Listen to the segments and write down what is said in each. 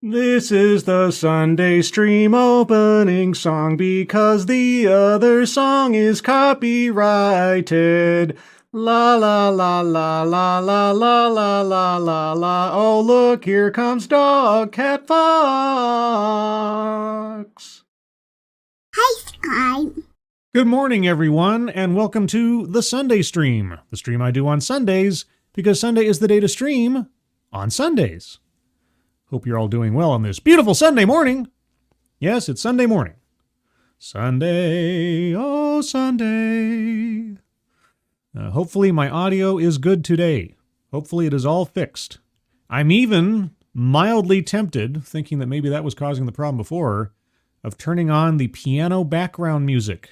This is the Sunday stream opening song because the other song is copyrighted. La la la la la la la la la la la. Oh look, here comes Dog Cat Fox. Hi, Sky. Good morning, everyone, and welcome to the Sunday stream. The stream I do on Sundays because Sunday is the day to stream on Sundays. Hope you're all doing well on this beautiful Sunday morning. Yes, it's Sunday morning. Sunday, oh Sunday. Hopefully my audio is good today. Hopefully it is all fixed. I'm even mildly tempted, thinking that maybe that was causing the problem before, of turning on the piano background music.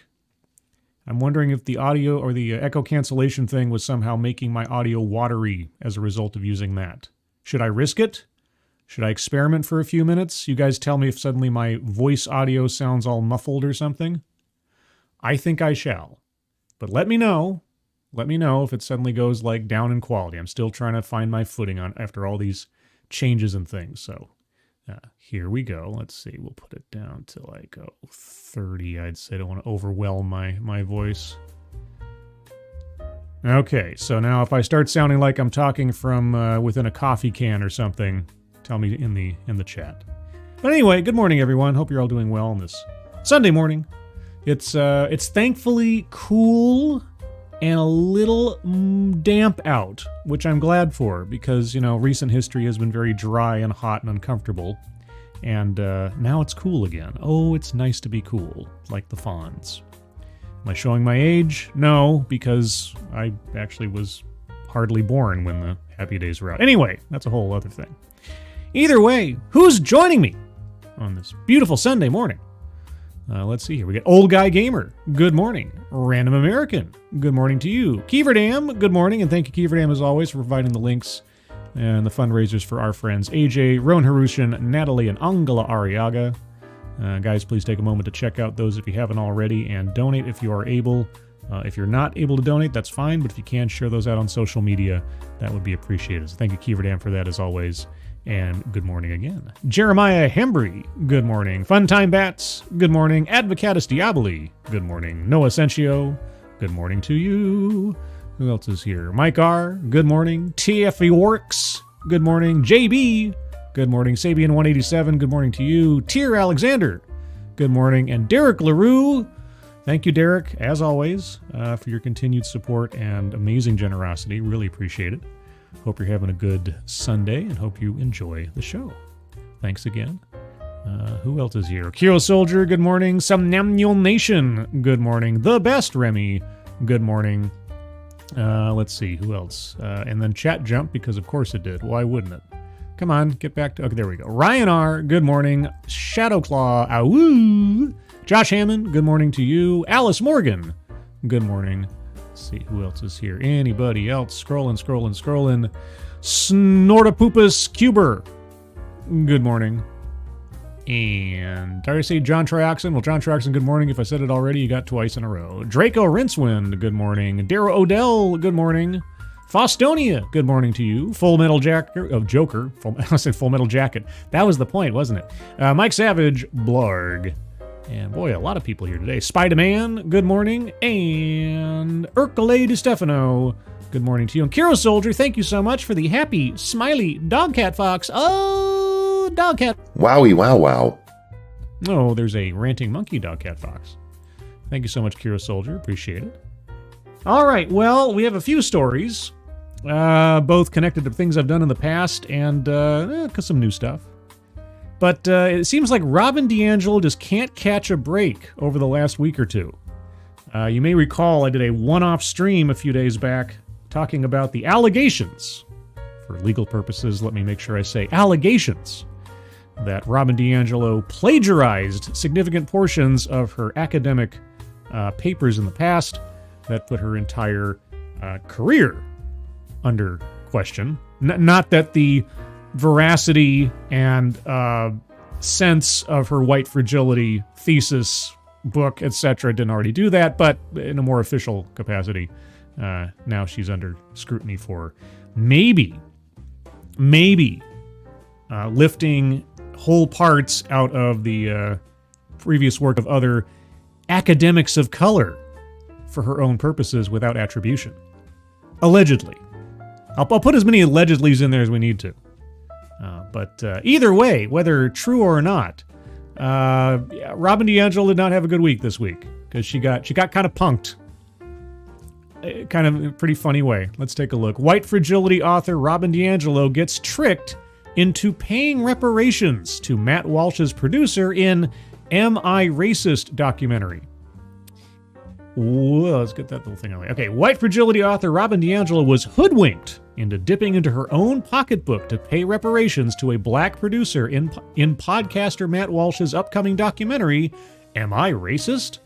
I'm wondering if the audio or the echo cancellation thing was somehow making my audio watery as a result of using that. Should I risk it? Should I experiment for a few minutes? You guys tell me if suddenly my voice audio sounds all muffled or something. I think I shall. But let me know. Let me know if it suddenly goes like down in quality. I'm still trying to find my footing on after all these changes and things. So here we go. Let's see. We'll put it down to like 30. I'd say I don't want to overwhelm my voice. Okay, so now if I start sounding like I'm talking from within a coffee can or something, tell me in the chat. But anyway, good morning, everyone. Hope you're all doing well on this Sunday morning. It's thankfully cool and a little damp out, which I'm glad for because, you know, recent history has been very dry and hot and uncomfortable. And now it's cool again. Oh, it's nice to be cool, like the Fonz. Am I showing my age? No, because I actually was hardly born when the Happy Days were out. Anyway, that's a whole other thing. Either way, who's joining me on this beautiful Sunday morning? Let's see here. We got Old Guy Gamer. Good morning. Random American. Good morning to you. Keeverdam. Good morning, and thank you, Keeverdam, as always, for providing the links and the fundraisers for our friends AJ, Rowan Harushan, Natalie, and Angela Ariaga. Guys, please take a moment to check out those if you haven't already and donate if you are able. If you're not able to donate, that's fine, but if you can, share those out on social media. That would be appreciated. So thank you, Keeverdam, for that, as always. And good morning again. Jeremiah Hembry, good morning. Funtime Bats, good morning. Advocatus Diaboli, good morning. Noah Sentio, good morning to you. Who else is here? Mike R, good morning. TFE Works, good morning. JB, good morning. Sabian187, good morning to you. Tier Alexander, good morning. And Derek LaRue, thank you, Derek, as always, for your continued support and amazing generosity. Really appreciate it. Hope you're having a good Sunday and hope you enjoy the show. Thanks again. Who else is here? Kiro Soldier, good morning. Somnamnul Nation, good morning. The Best Remy, good morning. Let's see, who else? And then chat jumped because of course it did. Why wouldn't it? Come on, get back to... Okay, there we go. Ryan R., good morning. Shadowclaw, awoo. Josh Hammond, good morning to you. Alice Morgan, good morning. Let's see, who else is here? Anybody else? Scrolling. Snortapupus Cuber, good morning. And did I say John Trioxin? Well, John Trioxin, good morning. If I said it already, you got twice in a row. Draco Rincewind, good morning. Darrow Odell, good morning. Fostonia, good morning to you. Full Metal Jacket of Joker. I said Full Metal Jacket. That was the point, wasn't it? Mike Savage, Blarg. And boy, a lot of people here today. Spider-Man, good morning. And Urkale DiStefano, good morning to you. And Kiro Soldier, thank you so much for the happy, smiley Dog Cat Fox. Oh, Dog Cat. Wowie, wow, wow. Oh, there's a ranting monkey Dog Cat Fox. Thank you so much, Kiro Soldier. Appreciate it. All right, well, we have a few stories, both connected to things I've done in the past and some new stuff. But it seems like Robin DiAngelo just can't catch a break over the last week or two. You may recall I did a one-off stream a few days back talking about the allegations. For legal purposes, let me make sure I say allegations that Robin DiAngelo plagiarized significant portions of her academic papers in the past that put her entire career under question. Not that the veracity and sense of her white fragility thesis, book, etc. didn't already do that, but in a more official capacity, now she's under scrutiny for maybe lifting whole parts out of the previous work of other academics of color for her own purposes without attribution. Allegedly. I'll put as many allegedlys in there as we need to. But either way, whether true or not, Robin DiAngelo did not have a good week this week because she got kind of punked. Kind of a pretty funny way. Let's take a look. White fragility author Robin DiAngelo gets tricked into paying reparations to Matt Walsh's producer in Am I Racist documentary. Whoa, let's get that little thing on. Okay, white fragility author Robin DiAngelo was hoodwinked into dipping into her own pocketbook to pay reparations to a black producer in podcaster Matt Walsh's upcoming documentary, Am I Racist?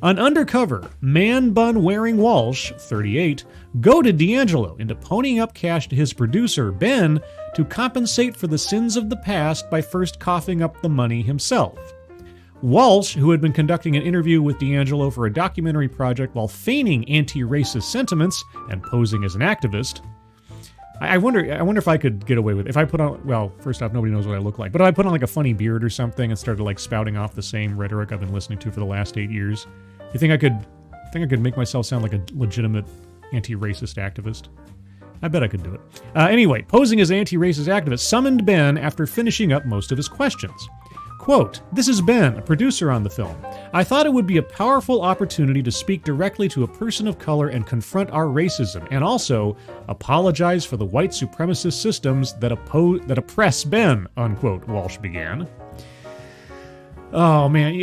An undercover, man-bun-wearing Walsh, 38, goaded DiAngelo into ponying up cash to his producer, Ben, to compensate for the sins of the past by first coughing up the money himself. Walsh, who had been conducting an interview with DiAngelo for a documentary project while feigning anti-racist sentiments and posing as an activist. I wonder if I could get away with it. If I put on, well, first off, nobody knows what I look like, but if I put on like a funny beard or something and started like spouting off the same rhetoric I've been listening to for the last 8 years, you think I could make myself sound like a legitimate anti-racist activist? I bet I could do it. Anyway, posing as an anti-racist activist summoned Ben after finishing up most of his questions. Quote, "This is Ben, a producer on the film. I thought it would be a powerful opportunity to speak directly to a person of color and confront our racism, and also apologize for the white supremacist systems that oppress Ben," unquote, Walsh began. Oh man,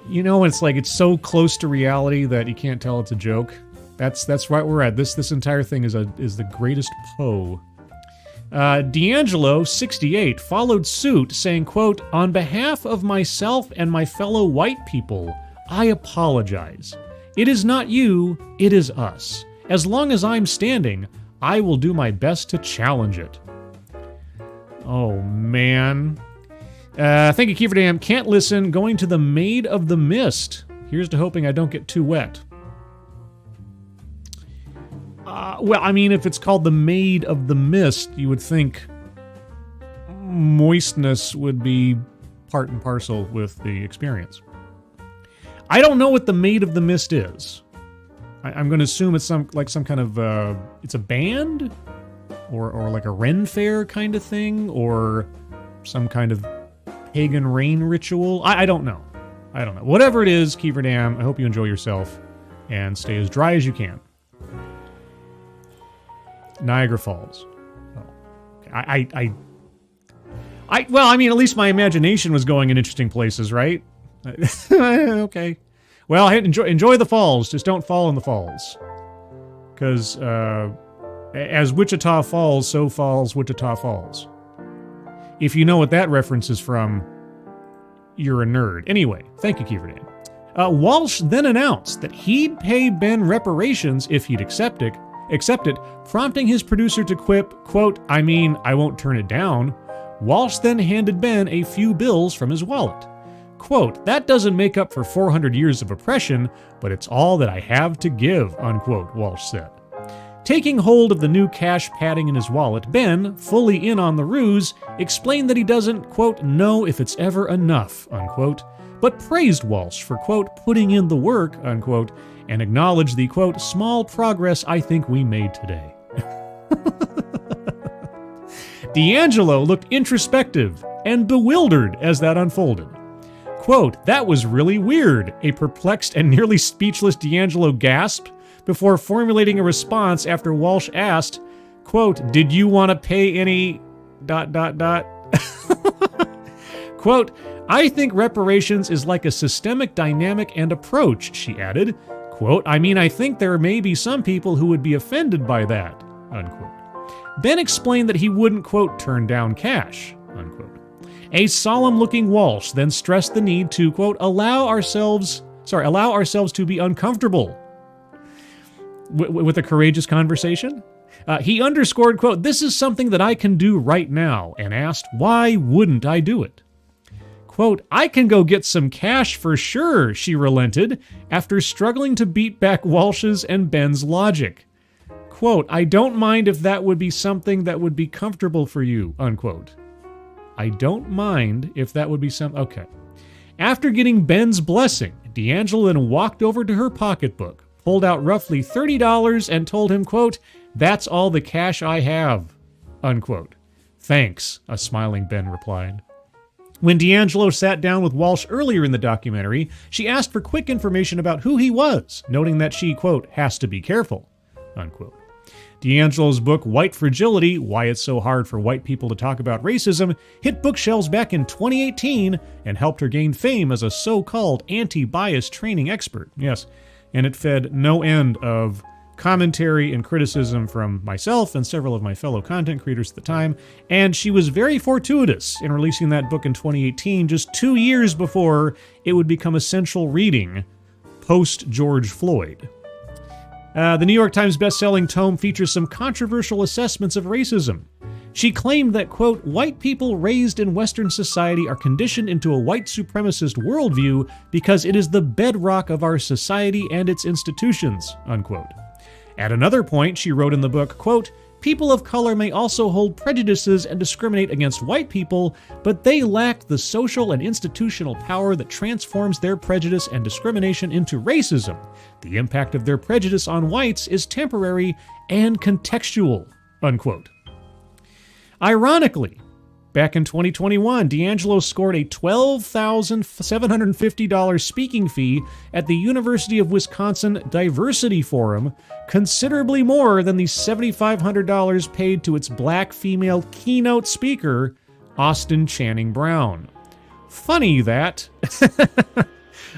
you know, it's like it's so close to reality that you can't tell it's a joke. That's right where we're at. This entire thing is the greatest Poe. DiAngelo, 68, followed suit, saying, quote, "On behalf of myself and my fellow white people, I apologize. It is not you, it is us. As long as I'm standing, I will do my best to challenge it." Oh, man. Thank you, Kiefer Dam. Can't listen. Going to the Maid of the Mist. Here's to hoping I don't get too wet. Well, I mean, if it's called the Maid of the Mist, you would think moistness would be part and parcel with the experience. I don't know what the Maid of the Mist is. I'm going to assume it's some kind of it's a band, or like a Ren Fair kind of thing, or some kind of pagan rain ritual. I don't know. I don't know. Whatever it is, Kiefer Dam, I hope you enjoy yourself and stay as dry as you can. Niagara Falls. Oh. Well, I mean, at least my imagination was going in interesting places, right? Okay. Well, enjoy the falls. Just don't fall in the falls. Because as Wichita falls, so falls Wichita Falls. If you know what that reference is from, you're a nerd. Anyway, thank you, Kiefer Dan. Walsh then announced that he'd pay Ben reparations if he'd accept it, prompting his producer to quip, quote, "I mean, I won't turn it down." Walsh then handed Ben a few bills from his wallet. Quote, "That doesn't make up for 400 years of oppression, but it's all that I have to give," unquote, Walsh said. Taking hold of the new cash padding in his wallet, Ben, fully in on the ruse, explained that he doesn't, quote, "know if it's ever enough," unquote, but praised Walsh for, quote, "putting in the work," unquote, and acknowledged the, quote, "small progress I think we made today." DiAngelo looked introspective and bewildered as that unfolded. Quote, "That was really weird," a perplexed and nearly speechless DiAngelo gasped before formulating a response after Walsh asked, quote, "Did you want to pay any ... Quote, "I think reparations is like a systemic dynamic and approach," she added. Quote, "I mean, I think there may be some people who would be offended by that," unquote. Ben explained that he wouldn't, quote, "turn down cash," unquote. A solemn-looking Walsh then stressed the need to, quote, allow ourselves to be uncomfortable with a courageous conversation. He underscored, quote, "This is something that I can do right now," and asked, "Why wouldn't I do it?" Quote, "I can go get some cash for sure," she relented, after struggling to beat back Walsh's and Ben's logic. Quote, "I don't mind if that would be something that would be comfortable for you," unquote. I don't mind if that would be some... Okay. After getting Ben's blessing, DiAngelo then walked over to her pocketbook, pulled out roughly $30 and told him, quote, "That's all the cash I have," unquote. "Thanks," a smiling Ben replied. When DiAngelo sat down with Walsh earlier in the documentary, she asked for quick information about who he was, noting that she, quote, "has to be careful," unquote. DiAngelo's book, White Fragility, Why It's So Hard for White People to Talk About Racism, hit bookshelves back in 2018 and helped her gain fame as a so-called anti-bias training expert. Yes, and it fed no end of commentary and criticism from myself and several of my fellow content creators at the time, and she was very fortuitous in releasing that book in 2018, just 2 years before it would become essential reading post-George Floyd. The New York Times bestselling tome features some controversial assessments of racism. She claimed that, quote, "white people raised in Western society are conditioned into a white supremacist worldview because it is the bedrock of our society and its institutions," unquote. At another point, she wrote in the book, quote, "People of color may also hold prejudices and discriminate against white people, but they lack the social and institutional power that transforms their prejudice and discrimination into racism. The impact of their prejudice on whites is temporary and contextual," unquote. Ironically, back in 2021, DiAngelo scored a $12,750 speaking fee at the University of Wisconsin Diversity Forum, considerably more than the $7,500 paid to its black female keynote speaker, Austin Channing Brown. Funny that.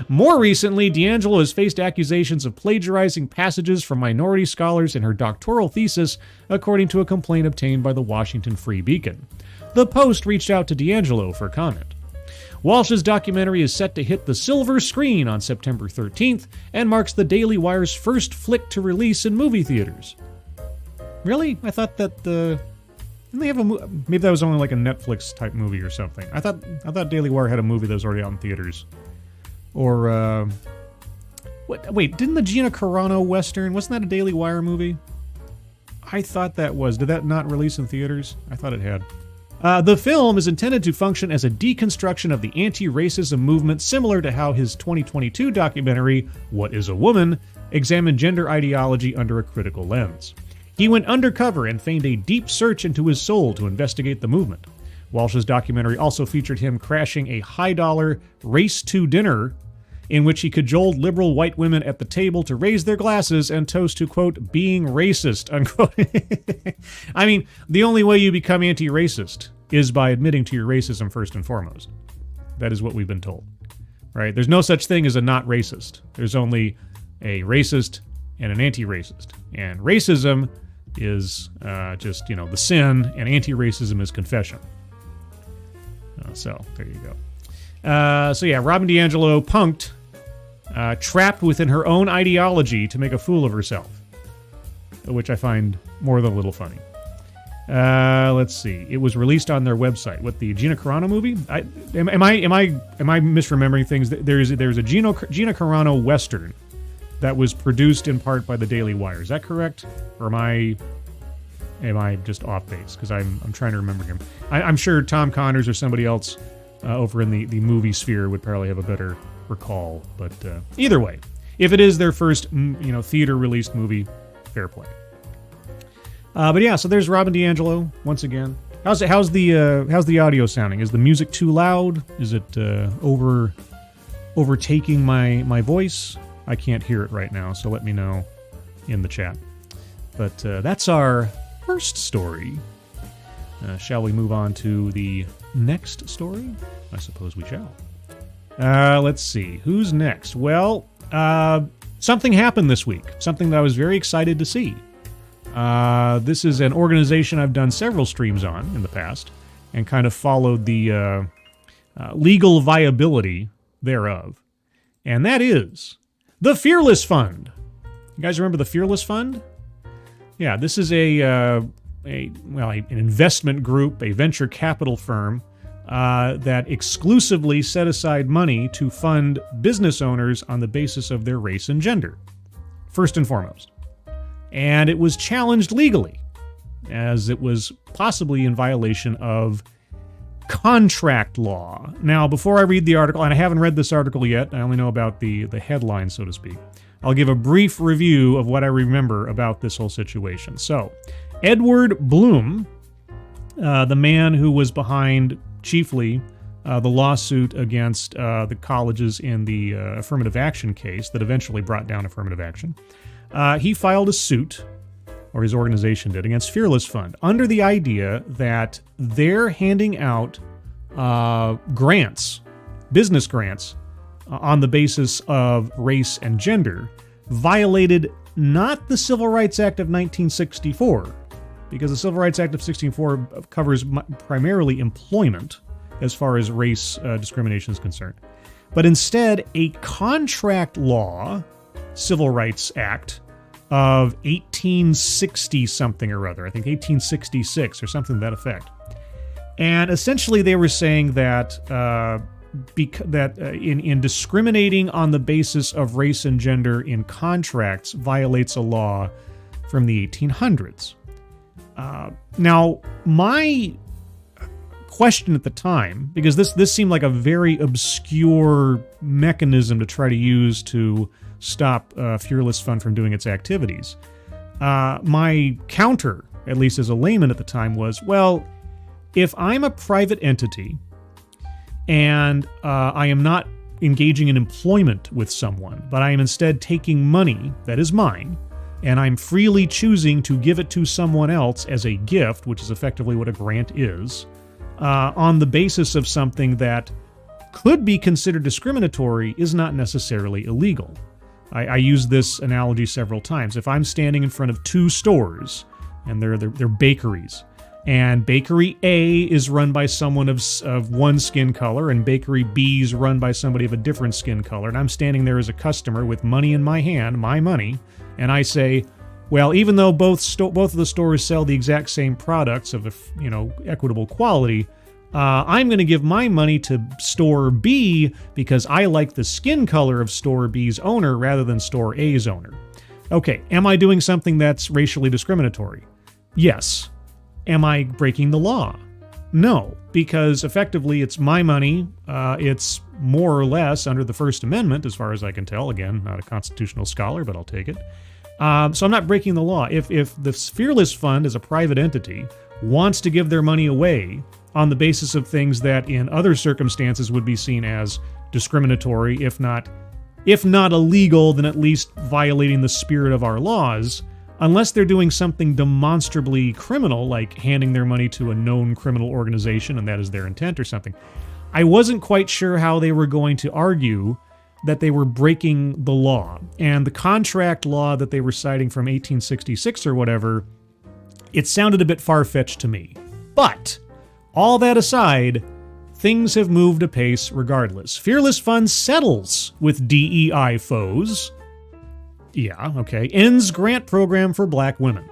More recently, DiAngelo has faced accusations of plagiarizing passages from minority scholars in her doctoral thesis, according to a complaint obtained by the Washington Free Beacon. The Post reached out to DiAngelo for comment. Walsh's documentary is set to hit the silver screen on September 13th and marks the Daily Wire's first flick to release in movie theaters. Really? I thought that didn't they have maybe that was only like a Netflix type movie or something. I thought Daily Wire had a movie that was already out in theaters. Or wait, didn't the Gina Carano Western, wasn't that a Daily Wire movie? I thought that was. Did that not release in theaters? I thought it had. The film is intended to function as a deconstruction of the anti-racism movement, similar to how his 2022 documentary, What is a Woman?, examined gender ideology under a critical lens. He went undercover and feigned a deep search into his soul to investigate the movement. Walsh's documentary also featured him crashing a high-dollar race to dinner in which he cajoled liberal white women at the table to raise their glasses and toast to, quote, "being racist," unquote. I mean, the only way you become anti-racist is by admitting to your racism first and foremost. That is what we've been told, right? There's no such thing as a not racist. There's only a racist and an anti-racist. And racism is just, the sin, and anti-racism is confession. So, there you go. Robin DiAngelo punked, trapped within her own ideology to make a fool of herself, which I find more than a little funny. Let's see. It was released on their website. What, the Gina Carano movie? Am I misremembering things? There's a Gina Carano Western that was produced in part by the Daily Wire. Is that correct? Or am I just off base? Because I'm trying to remember him. I'm sure Tom Connors or somebody else over in the movie sphere would probably have a better recall. But either way, if it is their first theater released movie, fair play. So there's Robin DiAngelo once again. How's the audio sounding? Is the music too loud? Is it overtaking my voice? I can't hear it right now, so let me know in the chat. But that's our first story. Shall we move on to the next story? I suppose we shall. Let's see. Who's next? Well, something happened this week. Something that I was very excited to see. This is an organization I've done several streams on in the past and kind of followed the legal viability thereof. And that is the Fearless Fund. You guys remember the Fearless Fund? Yeah, this is an investment group, a venture capital firm that exclusively set aside money to fund business owners on the basis of their race and gender, first and foremost. And it was challenged legally, as it was possibly in violation of contract law. Now, before I read the article, and I haven't read this article yet, I only know about the headline, so to speak, I'll give a brief review of what I remember about this whole situation. So, Edward Bloom, the man who was behind chiefly the lawsuit against the colleges in the affirmative action case that eventually brought down affirmative action, he filed a suit, or his organization did, against Fearless Fund under the idea that they're handing out grants, business grants, on the basis of race and gender, violated not the Civil Rights Act of 1964, because the Civil Rights Act of 1964 covers primarily employment as far as race discrimination is concerned, but instead a contract law Civil Rights Act of 1860 something or other, I think 1866 or something to that effect. And essentially they were saying that in discriminating on the basis of race and gender in contracts violates a law from the 1800s. Now, my question at the time, because this seemed like a very obscure mechanism to try to use to stop Fearless Fund from doing its activities, my counter, at least as a layman at the time, was, well, if I'm a private entity and I am not engaging in employment with someone, but I am instead taking money that is mine, and I'm freely choosing to give it to someone else as a gift, which is effectively what a grant is, on the basis of something that could be considered discriminatory, is not necessarily illegal. I use this analogy several times. If I'm standing in front of two stores, and they're bakeries, and Bakery A is run by someone of one skin color, and Bakery B is run by somebody of a different skin color, and I'm standing there as a customer with money in my hand, my money, and I say, well, even though both of the stores sell the exact same products of equitable quality, I'm going to give my money to store B because I like the skin color of store B's owner rather than store A's owner. Okay, am I doing something that's racially discriminatory? Yes. Am I breaking the law? No, because effectively it's my money. It's more or less under the First Amendment, as far as I can tell. Again, not a constitutional scholar, but I'll take it. So I'm not breaking the law. If the Fearless Fund, as a private entity, wants to give their money away on the basis of things that in other circumstances would be seen as discriminatory, if not illegal, then at least violating the spirit of our laws, unless they're doing something demonstrably criminal, like handing their money to a known criminal organization and that is their intent or something, I wasn't quite sure how they were going to argue that they were breaking the law. And the contract law that they were citing from 1866 or whatever, it sounded a bit far-fetched to me. But all that aside, things have moved apace regardless. Fearless Fund settles with DEI foes. Yeah, okay. Ends grant program for black women.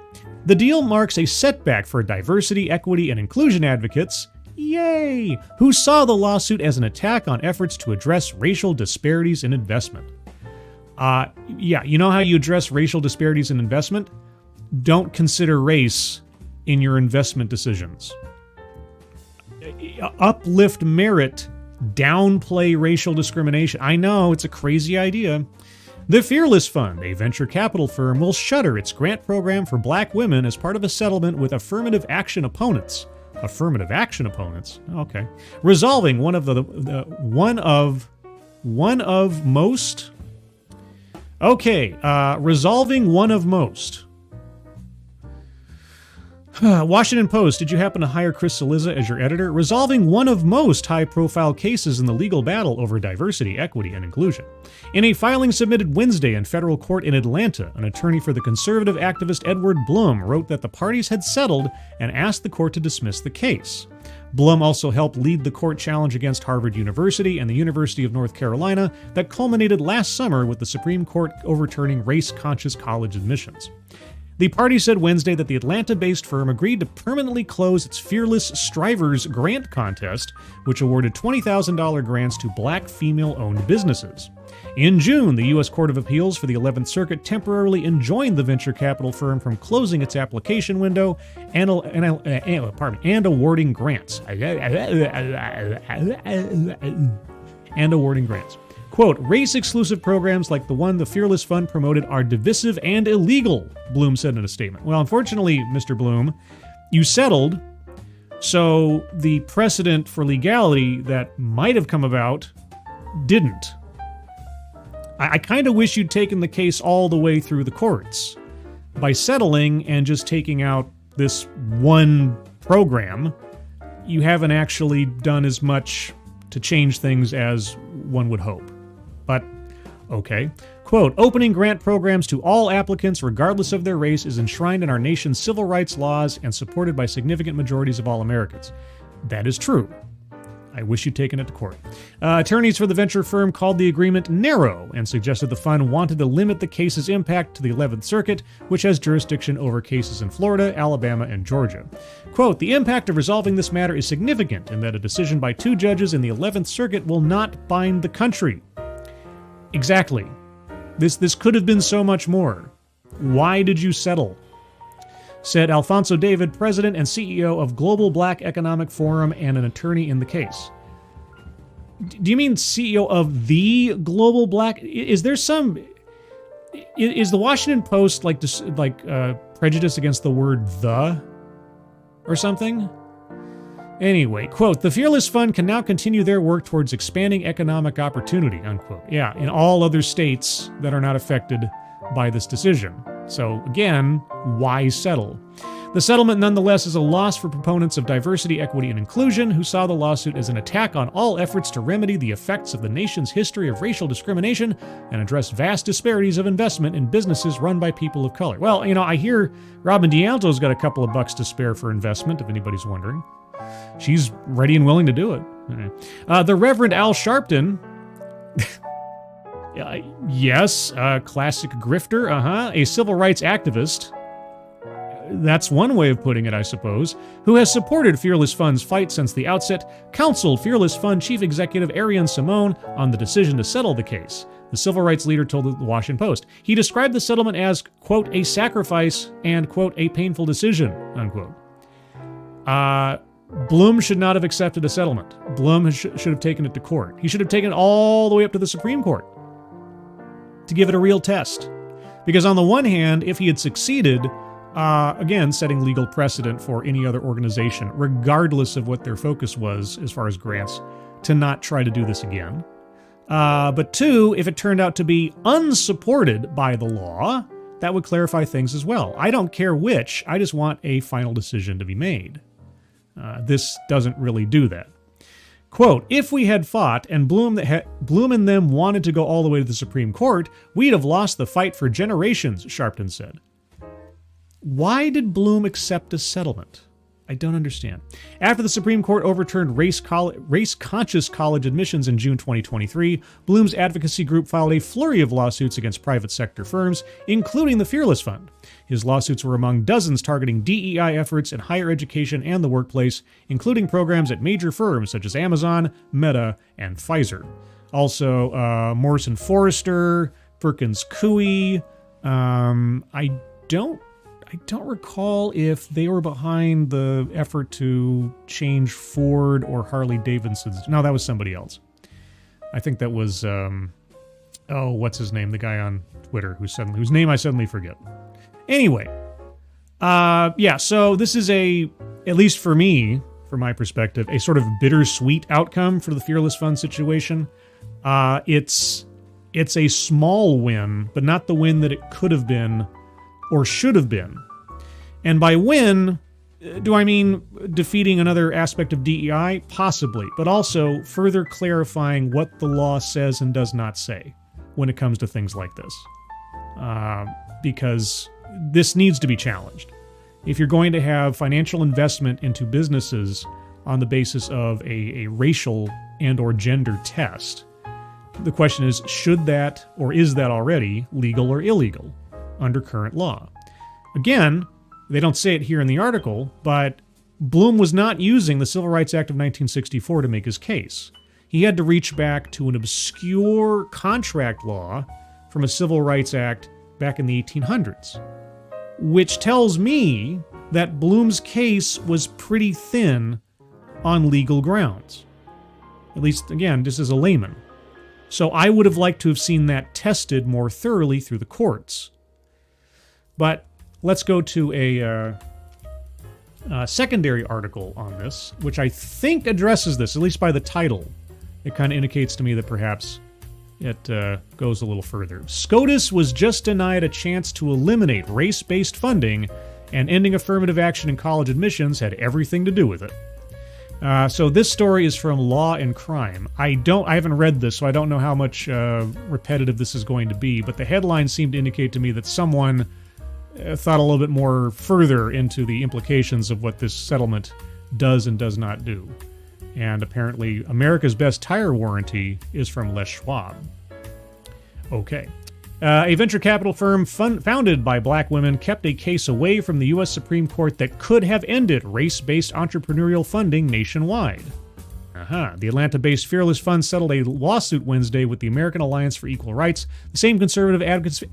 The deal marks a setback for diversity, equity, and inclusion advocates, yay, who saw the lawsuit as an attack on efforts to address racial disparities in investment. Yeah, you know how you address racial disparities in investment? Don't consider race in your investment decisions. Uplift merit, downplay racial discrimination. I know, it's a crazy idea. The Fearless Fund, a venture capital firm, will shutter its grant program for black women as part of a settlement with affirmative action opponents. Affirmative action opponents? Okay. Resolving one of most? Okay, resolving one of most. Washington Post, did you happen to hire Chris Cillizza as your editor? Resolving one of most high-profile cases in the legal battle over diversity, equity, and inclusion. In a filing submitted Wednesday in federal court in Atlanta, an attorney for the conservative activist Edward Blum wrote that the parties had settled and asked the court to dismiss the case. Blum also helped lead the court challenge against Harvard University and the University of North Carolina that culminated last summer with the Supreme Court overturning race-conscious college admissions. The party said Wednesday that the Atlanta-based firm agreed to permanently close its Fearless Strivers grant contest, which awarded $20,000 grants to black female-owned businesses. In June, the U.S. Court of Appeals for the 11th Circuit temporarily enjoined the venture capital firm from closing its application window and awarding grants. Quote, race-exclusive programs like the one the Fearless Fund promoted are divisive and illegal, Bloom said in a statement. Well, unfortunately, Mr. Bloom, you settled, so the precedent for legality that might have come about didn't. I kind of wish you'd taken the case all the way through the courts. By settling and just taking out this one program, you haven't actually done as much to change things as one would hope. But, okay. Quote, opening grant programs to all applicants regardless of their race is enshrined in our nation's civil rights laws and supported by significant majorities of all Americans. That is true. I wish you'd taken it to court. Attorneys for the venture firm called the agreement narrow and suggested the fund wanted to limit the case's impact to the 11th Circuit, which has jurisdiction over cases in Florida, Alabama, and Georgia. Quote, the impact of resolving this matter is significant in that a decision by 2 judges in the 11th Circuit will not bind the country. Exactly. This could have been so much more. Why did you settle? Said Alfonso David, president and CEO of Global Black Economic Forum and an attorney in the case. Do you mean CEO of the Global Black? Is there some... Is the Washington Post prejudiced against the word the? Or something? Anyway, quote, the Fearless Fund can now continue their work towards expanding economic opportunity, unquote. Yeah, in all other states that are not affected by this decision. So again, why settle? The settlement nonetheless is a loss for proponents of diversity, equity, and inclusion who saw the lawsuit as an attack on all efforts to remedy the effects of the nation's history of racial discrimination and address vast disparities of investment in businesses run by people of color. Well, I hear Robin DiAngelo's got a couple of bucks to spare for investment, if anybody's wondering. She's ready and willing to do it. The Reverend Al Sharpton... yes, classic grifter, a civil rights activist, that's one way of putting it, I suppose, who has supported Fearless Fund's fight since the outset, counseled Fearless Fund Chief Executive Ariane Simone on the decision to settle the case. The civil rights leader told the Washington Post. He described the settlement as, quote, a sacrifice and, quote, a painful decision, unquote. Bloom should not have accepted a settlement. Bloom should have taken it to court. He should have taken it all the way up to the Supreme Court to give it a real test. Because on the one hand, if he had succeeded, again, setting legal precedent for any other organization, regardless of what their focus was as far as grants, to not try to do this again. But 2, if it turned out to be unsupported by the law, that would clarify things as well. I don't care which, I just want a final decision to be made. This doesn't really do that. Quote, if we had fought and Bloom and them wanted to go all the way to the Supreme Court, we'd have lost the fight for generations, Sharpton said. Why did Bloom accept a settlement? I don't understand. After the Supreme Court overturned race-conscious college admissions in June 2023, Bloom's advocacy group filed a flurry of lawsuits against private sector firms, including the Fearless Fund. His lawsuits were among dozens targeting DEI efforts in higher education and the workplace, including programs at major firms such as Amazon, Meta, and Pfizer. Also, Morrison Forrester, Perkins Coie. I don't recall if they were behind the effort to change Ford or Harley Davidson's. No, that was somebody else. I think that was, what's his name? The guy on Twitter whose name I suddenly forget. Anyway, so this is at least for me, from my perspective, a sort of bittersweet outcome for the Fearless Fund situation. It's a small win, but not the win that it could have been or should have been. And by win, do I mean defeating another aspect of DEI? Possibly, but also further clarifying what the law says and does not say when it comes to things like this. Because this needs to be challenged. If you're going to have financial investment into businesses on the basis of a racial and or gender test, the question is, should that, or is that already legal or illegal under current law? Again, they don't say it here in the article, but Bloom was not using the Civil Rights Act of 1964 to make his case. He had to reach back to an obscure contract law from a Civil Rights Act back in the 1800s, which tells me that Bloom's case was pretty thin on legal grounds. At least, again, just as a layman. So I would have liked to have seen that tested more thoroughly through the courts. But let's go to a secondary article on this, which I think addresses this, at least by the title. It kind of indicates to me that perhaps it goes a little further. SCOTUS was just denied a chance to eliminate race-based funding, and ending affirmative action in college admissions had everything to do with it. So this story is from Law and Crime. I haven't read this, so I don't know how much repetitive this is going to be, but the headline seemed to indicate to me that someone thought a little bit more further into the implications of what this settlement does and does not do. And apparently America's Best Tire Warranty is from Les Schwab. Okay. A venture capital firm founded by black women kept a case away from the U.S. Supreme Court that could have ended race-based entrepreneurial funding nationwide. The Atlanta-based Fearless Fund settled a lawsuit Wednesday with the American Alliance for Equal Rights, the same conservative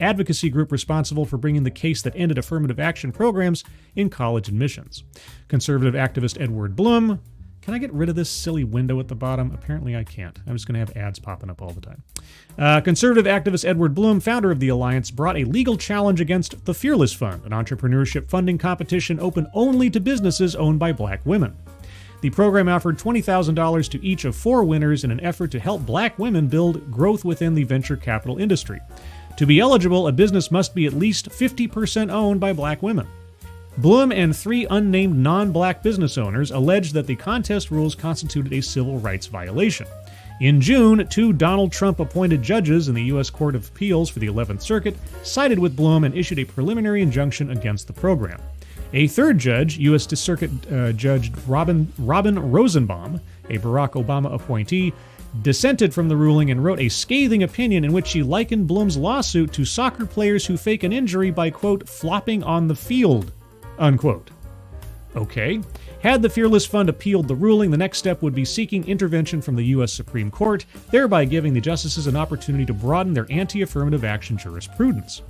advocacy group responsible for bringing the case that ended affirmative action programs in college admissions. Conservative activist Edward Blum. Can I get rid of this silly window at the bottom? Apparently I can't. I'm just going to have ads popping up all the time. Conservative activist Edward Blum, founder of the Alliance, brought a legal challenge against the Fearless Fund, an entrepreneurship funding competition open only to businesses owned by black women. The program offered $20,000 to each of 4 winners in an effort to help black women build growth within the venture capital industry. To be eligible, a business must be at least 50% owned by black women. Blum and 3 unnamed non-black business owners alleged that the contest rules constituted a civil rights violation. In June, 2 Donald Trump-appointed judges in the U.S. Court of Appeals for the 11th Circuit sided with Blum and issued a preliminary injunction against the program. A 3rd judge, U.S. Circuit Judge Robin Rosenbaum, a Barack Obama appointee, dissented from the ruling and wrote a scathing opinion in which she likened Blum's lawsuit to soccer players who fake an injury by, quote, flopping on the field, unquote. Okay. Had the Fearless Fund appealed the ruling, the next step would be seeking intervention from the U.S. Supreme Court, thereby giving the justices an opportunity to broaden their anti-affirmative action jurisprudence.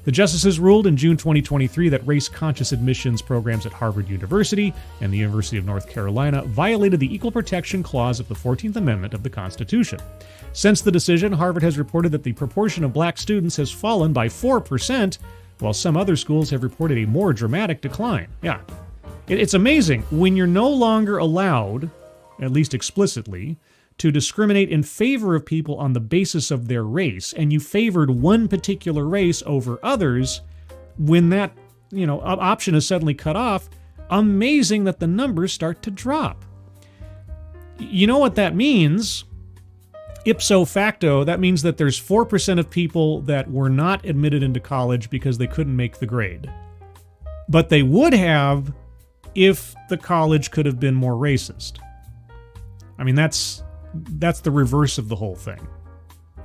The justices ruled in June 2023 that race-conscious admissions programs at Harvard University and the University of North Carolina violated the Equal Protection Clause of the 14th Amendment of the Constitution. Since the decision, Harvard has reported that the proportion of black students has fallen by 4%, while some other schools have reported a more dramatic decline. Yeah. It's amazing. When you're no longer allowed, at least explicitly, to discriminate in favor of people on the basis of their race, and you favored one particular race over others, when that, option is suddenly cut off, amazing that the numbers start to drop. You know what that means? Ipso facto, that means that there's 4% of people that were not admitted into college because they couldn't make the grade. But they would have if the college could have been more racist. I mean, that's the reverse of the whole thing.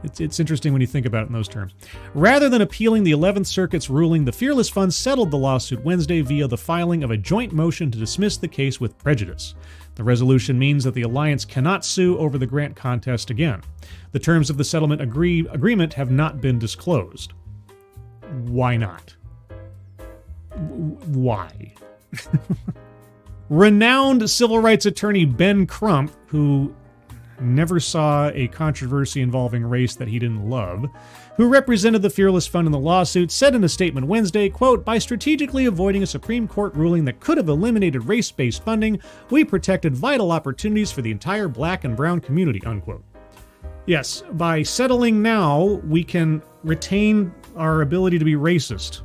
It's interesting when you think about it in those terms. Rather than appealing the 11th Circuit's ruling, the Fearless Fund settled the lawsuit Wednesday via the filing of a joint motion to dismiss the case with prejudice. The resolution means that the Alliance cannot sue over the grant contest again. The terms of the settlement agreement have not been disclosed. Why not? Why? Renowned civil rights attorney Ben Crump, who never saw a controversy involving race that he didn't love, who represented the Fearless Fund in the lawsuit, said in a statement Wednesday, quote, "By strategically avoiding a Supreme Court ruling that could have eliminated race-based funding, we protected vital opportunities for the entire black and brown community," unquote. Yes, by settling now, we can retain our ability to be racist.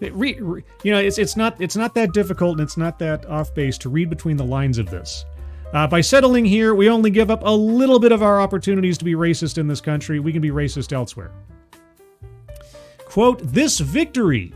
It's not that difficult and it's not that off base to read between the lines of this. By settling here, we only give up a little bit of our opportunities to be racist in this country. We can be racist elsewhere. Quote, "This victory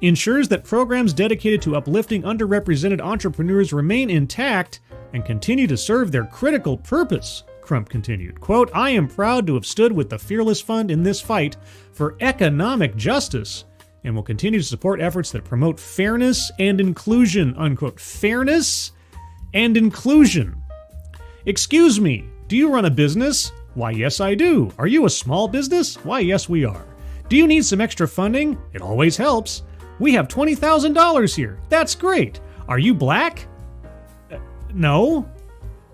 ensures that programs dedicated to uplifting underrepresented entrepreneurs remain intact and continue to serve their critical purpose," Crump continued. Quote, "I am proud to have stood with the Fearless Fund in this fight for economic justice and will continue to support efforts that promote fairness and inclusion, unquote. Fairness and inclusion. Excuse me, do you run a business? Why, yes, I do. Are you a small business? Why, yes, we are. Do you need some extra funding? It always helps. We have $20,000 here. That's great. Are you black? No.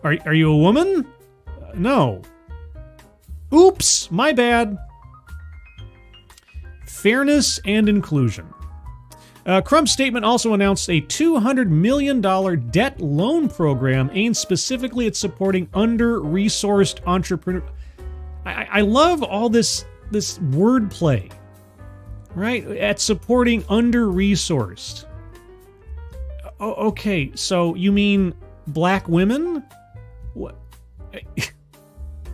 Are you a woman? No. Oops, my bad. Fairness and inclusion. Crump's statement also announced a $200 million debt loan program aimed specifically at supporting under-resourced entrepreneurs. I love all this wordplay, right? At supporting under-resourced. Okay, so you mean black women? What?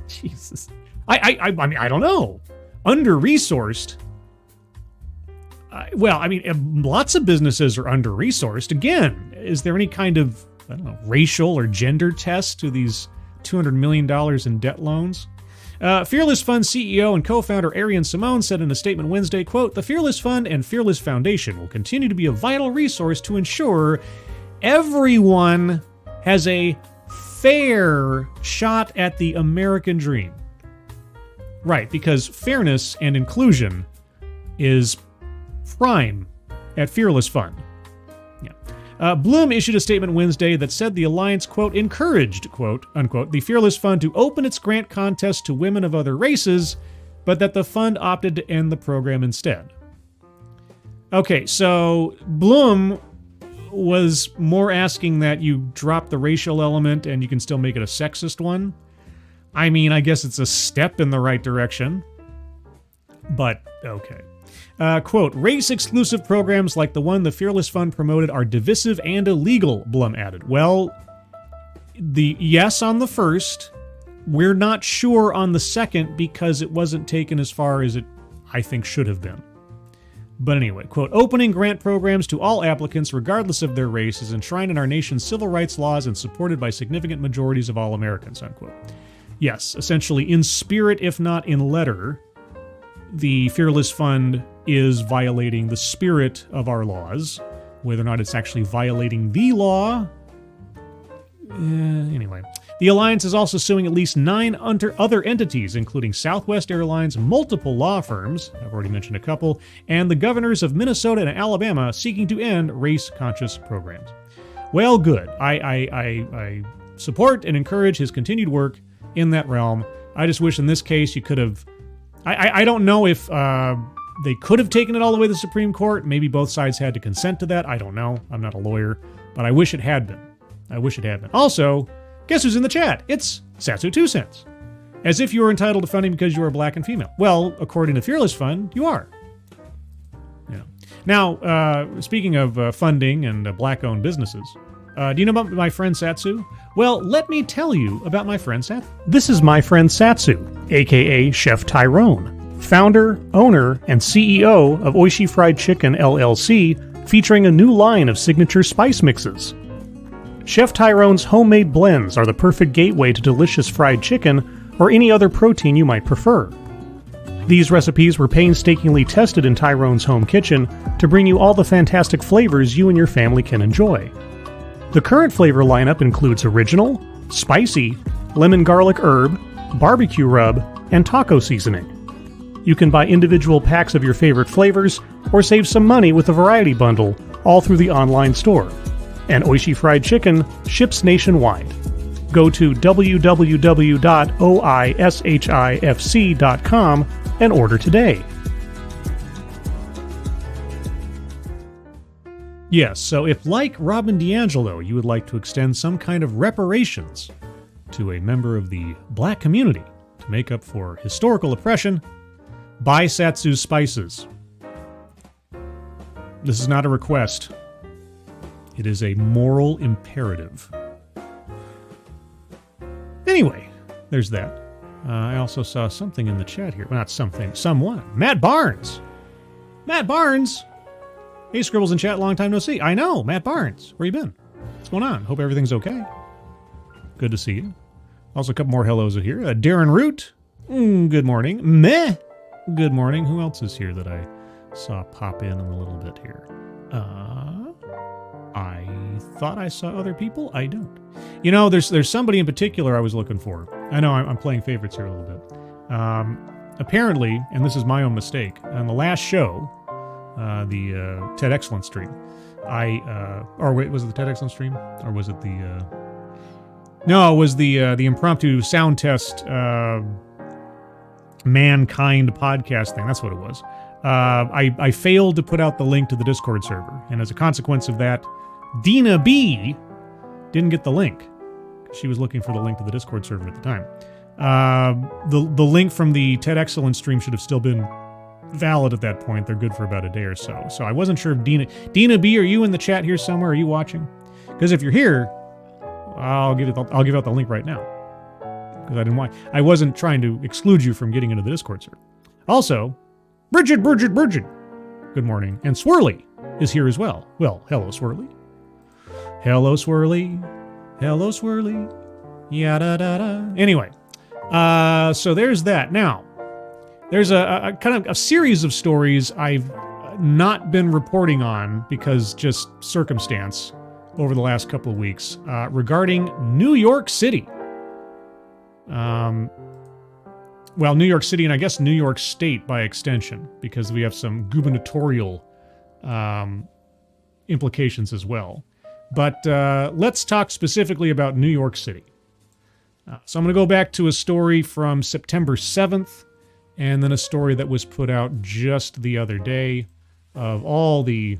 Jesus. I mean, I don't know. Under-resourced? Well, I mean, lots of businesses are under-resourced. Again, is there any kind of, I don't know, racial or gender test to these $200 million in debt loans? Fearless Fund CEO and co-founder Arian Simone said in a statement Wednesday, quote, "The Fearless Fund and Fearless Foundation will continue to be a vital resource to ensure everyone has a fair shot at the American dream." Right, because fairness and inclusion is prime at Fearless Fund. Yeah. Bloom issued a statement Wednesday that said the alliance, quote, encouraged, quote, unquote, the Fearless Fund to open its grant contest to women of other races, but that the fund opted to end the program instead. Okay, so Bloom was more asking that you drop the racial element and you can still make it a sexist one. I mean, I guess it's a step in the right direction, but okay. Quote, race-exclusive programs like the one the Fearless Fund promoted are divisive and illegal, Blum added. Well, the yes on the first, we're not sure on the second because it wasn't taken as far as it, I think, should have been. But anyway, quote, opening grant programs to all applicants regardless of their race is enshrined in our nation's civil rights laws and supported by significant majorities of all Americans, unquote. Yes, essentially in spirit, if not in letter, the Fearless Fund is violating the spirit of our laws. Whether or not it's actually violating the law, anyway. The alliance is also suing at least 9 other entities, including Southwest Airlines, multiple law firms, I've already mentioned a couple, and the governors of Minnesota and Alabama seeking to end race-conscious programs. Well, good. I support and encourage his continued work in that realm. I just wish in this case you could have... I don't know if they could have taken it all the way to the Supreme Court. Maybe both sides had to consent to that. I don't know. I'm not a lawyer, but I wish it had been. I wish it had been. Also, guess who's in the chat? It's Satsu 2 Cents. As if you were entitled to funding because you are black and female. Well, according to Fearless Fund, you are. Yeah. Now, speaking of funding and black-owned businesses, do you know about my friend Satsu? Well, let me tell you about my friend Satsu. This is my friend Satsu, aka Chef Tyrone, founder, owner, and CEO of Oishi Fried Chicken LLC, featuring a new line of signature spice mixes. Chef Tyrone's homemade blends are the perfect gateway to delicious fried chicken or any other protein you might prefer. These recipes were painstakingly tested in Tyrone's home kitchen to bring you all the fantastic flavors you and your family can enjoy. The current flavor lineup includes original, spicy, lemon garlic herb, barbecue rub, and taco seasoning. You can buy individual packs of your favorite flavors or save some money with a variety bundle, all through the online store. And Oishi Fried Chicken ships nationwide. Go to www.oishifc.com and order today. Yes, so if like Robin DiAngelo, you would like to extend some kind of reparations to a member of the black community to make up for historical oppression, buy Satsu's spices. This is not a request. It is a moral imperative. Anyway, there's that. I also saw something in the chat here. Well, not something, someone. Matt Barnes! Matt Barnes! Hey, Scribbles in chat, long time no see. I know, Matt Barnes. Where you been? What's going on? Hope everything's okay. Good to see you. Also, a couple more hellos here. Darren Root. Good morning. Meh. Good morning. Who else is here that I Saw pop in a little bit here. I thought I saw other people. I don't. You know, there's somebody in particular I was looking for. I know I'm playing favorites here a little bit. Apparently, and this is my own mistake, on the last show, the TED Excellence stream, or wait, was it the TED Excellence stream? Or was it the, no, it was the impromptu sound test, mankind podcast thing. That's what it was. I failed to put out the link to the Discord server, and as a consequence of that, Dina B didn't get the link. She was looking for the link to the Discord server at the time. The link from the TED Excellence stream should have still been valid at that point. They're good for about a day or so. So I wasn't sure if Dina B, are you in the chat here somewhere? Are you watching? Because if you're here, I'll give out the link right now. Because I wasn't trying to exclude you from getting into the Discord server. Also, Bridget. Good morning. And Swirly is here as well. Well, hello, Swirly. Hello, Swirly. Hello, Swirly. Yada-da-da. Anyway, so there's that. Now, there's a kind of a series of stories I've not been reporting on because just circumstance over the last couple of weeks regarding New York City. Well, New York City and I guess New York State by extension, because we have some gubernatorial implications as well. But let's talk specifically about New York City. So I'm going to go back to a story from September 7th, and then a story that was put out just the other day of all the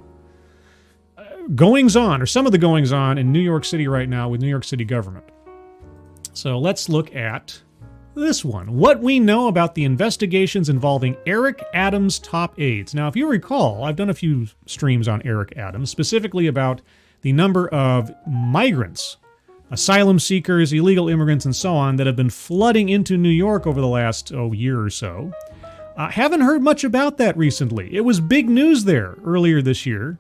goings-on, or some of the goings-on in New York City right now with New York City government. So let's look at this one. What we know about the investigations involving Eric Adams' top aides. Now, if you recall, I've done a few streams on Eric Adams, specifically about the number of migrants, asylum seekers, illegal immigrants, and so on that have been flooding into New York over the last year or so. Haven't heard much about that recently. It was big news there earlier this year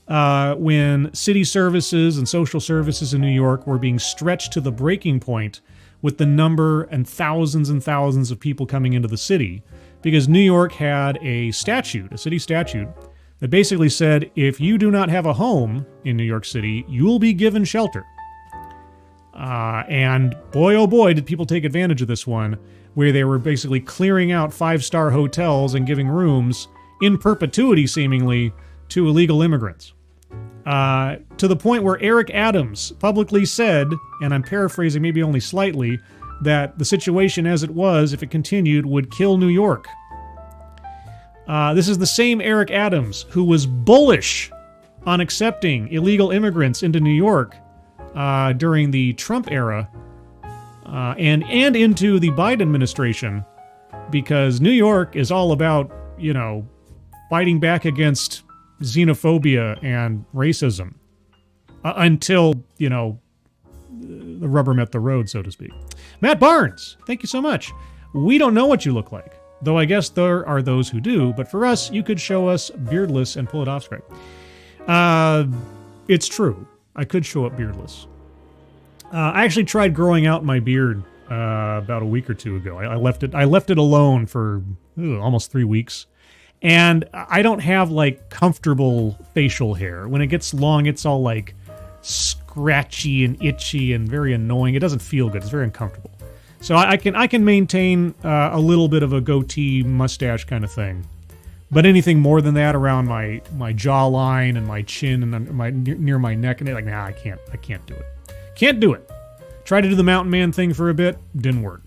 when city services and social services in New York were being stretched to the breaking point with the number and thousands of people coming into the city, because New York had a statute, a city statute, that basically said if you do not have a home in New York City, you will be given shelter. And boy, oh boy, did people take advantage of this one, where they were basically clearing out 5-star hotels and giving rooms in perpetuity, seemingly, to illegal immigrants. To the point where Eric Adams publicly said, and I'm paraphrasing maybe only slightly, that the situation as it was, if it continued, would kill New York. This is the same Eric Adams who was bullish on accepting illegal immigrants into New York during the Trump era and into the Biden administration, because New York is all about, fighting back against xenophobia and racism until, the rubber met the road, so to speak. Matt Barnes, thank you so much. We don't know what you look like, though I guess there are those who do, but for us, you could show us beardless and pull it off straight. It's true. I could show up beardless. I actually tried growing out my beard about a week or two ago. I left it alone for almost 3 weeks. And I don't have comfortable facial hair. When it gets long, it's all scratchy and itchy and very annoying. It doesn't feel good. It's very uncomfortable. So I can maintain a little bit of a goatee mustache kind of thing. But anything more than that around my jawline and my chin and near my neck, and nah, I can't do it. Can't do it. Tried to do the mountain man thing for a bit. Didn't work.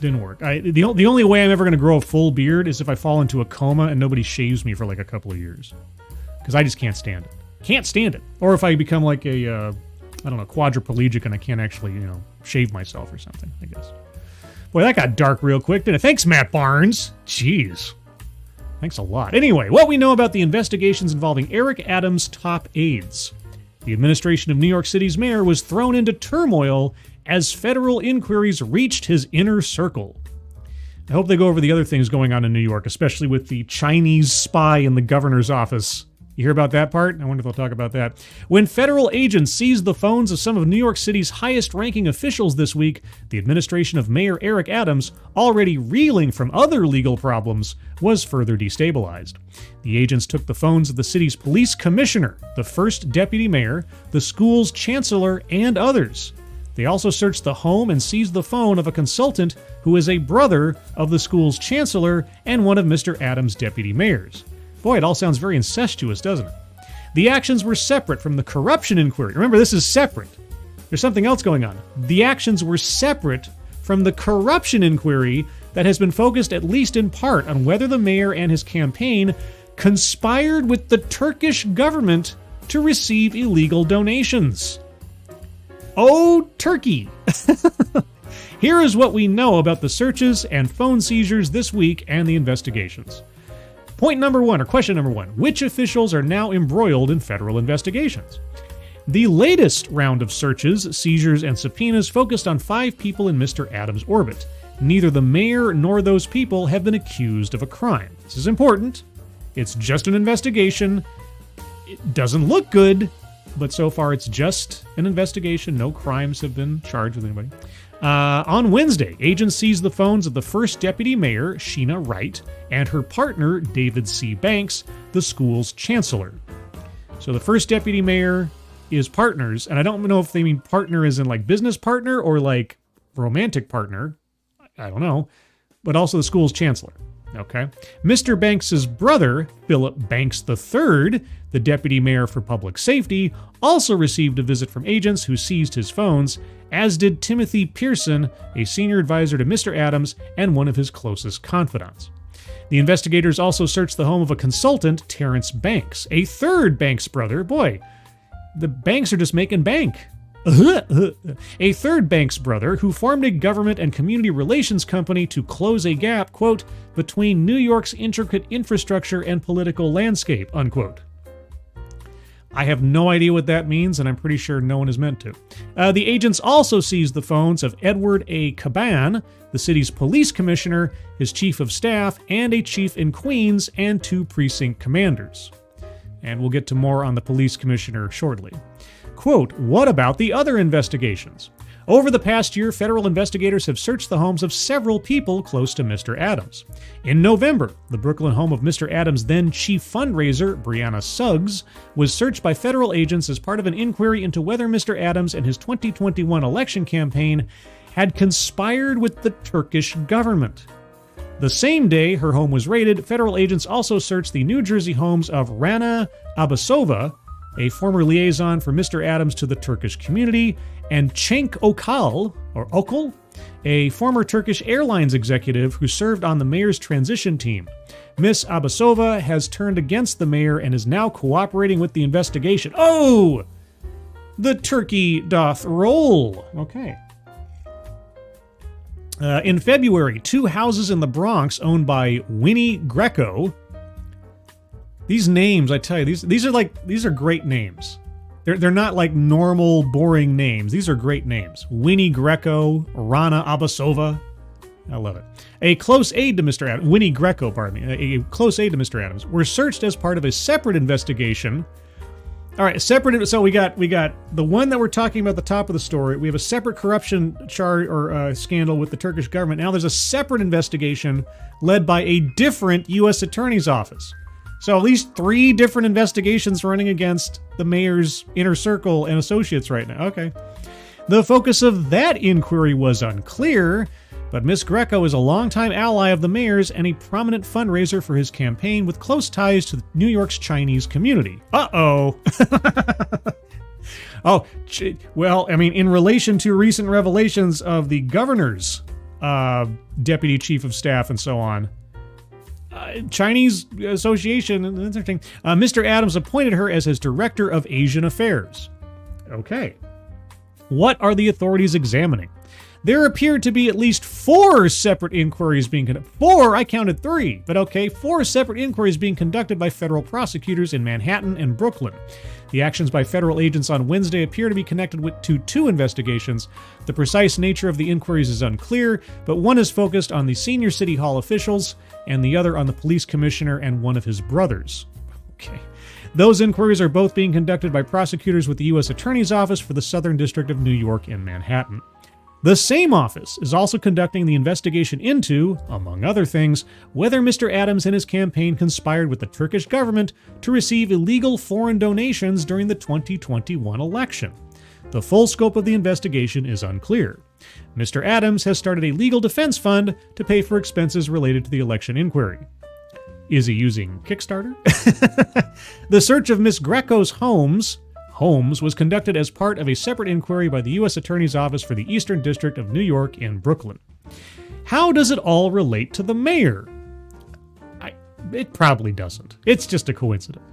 The only way I'm ever going to grow a full beard is if I fall into a coma and nobody shaves me for a couple of years. Because I just can't stand it. Can't stand it. Or if I become a quadriplegic and I can't actually, shave myself or something, I guess. Boy, that got dark real quick, didn't it? Thanks, Matt Barnes. Jeez. Thanks a lot. Anyway, what we know about the investigations involving Eric Adams' top aides. The administration of New York City's mayor was thrown into turmoil as federal inquiries reached his inner circle. I hope they go over the other things going on in New York, especially with the Chinese spy in the governor's office You hear about that part? I wonder if they'll talk about that. When federal agents seized the phones of some of New York City's highest-ranking officials this week, the administration of Mayor Eric Adams, already reeling from other legal problems, was further destabilized. The agents took the phones of the city's police commissioner, the first deputy mayor, the school's chancellor, and others. They also searched the home and seized the phone of a consultant who is a brother of the school's chancellor and one of Mr. Adams' deputy mayors. Boy, it all sounds very incestuous, doesn't it? The actions were separate from the corruption inquiry. Remember, this is separate. There's something else going on. The actions were separate from the corruption inquiry that has been focused at least in part on whether the mayor and his campaign conspired with the Turkish government to receive illegal donations. Oh, Turkey! Here is what we know about the searches and phone seizures this week and the investigations. Point number one, or question number one, which officials are now embroiled in federal investigations? The latest round of searches, seizures, and subpoenas focused on 5 people in Mr. Adams' orbit. Neither the mayor nor those people have been accused of a crime. This is important. It's just an investigation. It doesn't look good, but so far it's just an investigation. No crimes have been charged with anybody. On Wednesday, agents seized the phones of the first deputy mayor, Sheena Wright, and her partner, David C. Banks, the school's chancellor. So the first deputy mayor is partners, and I don't know if they mean partner as in like business partner or like romantic partner. I don't know. But also the school's chancellor. Okay. Mr. Banks's brother, Philip Banks III, the deputy mayor for public safety, also received a visit from agents who seized his phones, as did Timothy Pearson, a senior advisor to Mr. Adams and one of his closest confidants. The investigators also searched the home of a consultant, Terrence Banks, a third Banks brother. Boy, the Banks are just making bank. A third Banks brother who formed a government and community relations company to close a gap, quote, between New York's intricate infrastructure and political landscape, unquote. I have no idea what that means, and I'm pretty sure no one is meant to. The agents also seized the phones of Edward A. Caban, the city's police commissioner, his chief of staff, and a chief in Queens, and 2 precinct commanders. And we'll get to more on the police commissioner shortly. Quote, what about the other investigations? Over the past year, federal investigators have searched the homes of several people close to Mr. Adams. In November, the Brooklyn home of Mr. Adams' then chief fundraiser, Brianna Suggs, was searched by federal agents as part of an inquiry into whether Mr. Adams and his 2021 election campaign had conspired with the Turkish government. The same day her home was raided, federal agents also searched the New Jersey homes of Rana Abasova, a former liaison for Mr. Adams to the Turkish community, and Cenk Okal, a former Turkish Airlines executive who served on the mayor's transition team. Miss Abasova has turned against the mayor and is now cooperating with the investigation. Oh! The turkey doth roll. Okay. In February, 2 houses in the Bronx owned by Winnie Greco. These names, I tell you, these are great names. They're not like normal, boring names. These are great names. Winnie Greco, Rana Abasova. I love it. A close aide to Mr. Adams, Winnie Greco, pardon me, a close aide to Mr. Adams, were searched as part of a separate investigation. All right, separate. So we got the one that we're talking about at the top of the story. We have a separate corruption charge or scandal with the Turkish government. Now there's a separate investigation led by a different U.S. Attorney's Office. So at least 3 different investigations running against the mayor's inner circle and associates right now. Okay. The focus of that inquiry was unclear, but Miss Greco is a longtime ally of the mayor's and a prominent fundraiser for his campaign with close ties to New York's Chinese community. Uh-oh. Oh, well, I mean, in relation to recent revelations of the governor's deputy chief of staff and so on, Chinese Association, interesting. Mr. Adams appointed her as his director of Asian affairs. Okay. What are the authorities examining? There appeared to be at least 4 separate inquiries being conducted. 4? I counted 3, but okay. 4 separate inquiries being conducted by federal prosecutors in Manhattan and Brooklyn. The actions by federal agents on Wednesday appear to be connected to 2 investigations. The precise nature of the inquiries is unclear, but one is focused on the senior City Hall officials and the other on the police commissioner and one of his brothers. Okay. Those inquiries are both being conducted by prosecutors with the U.S. Attorney's Office for the Southern District of New York in Manhattan. The same office is also conducting the investigation into, among other things, whether Mr. Adams and his campaign conspired with the Turkish government to receive illegal foreign donations during the 2021 election. The full scope of the investigation is unclear. Mr. Adams has started a legal defense fund to pay for expenses related to the election inquiry. Is he using Kickstarter? The search of Miss Greco's homes was conducted as part of a separate inquiry by the U.S. Attorney's Office for the Eastern District of New York in Brooklyn. How does it all relate to the mayor? It probably doesn't. It's just a coincidence.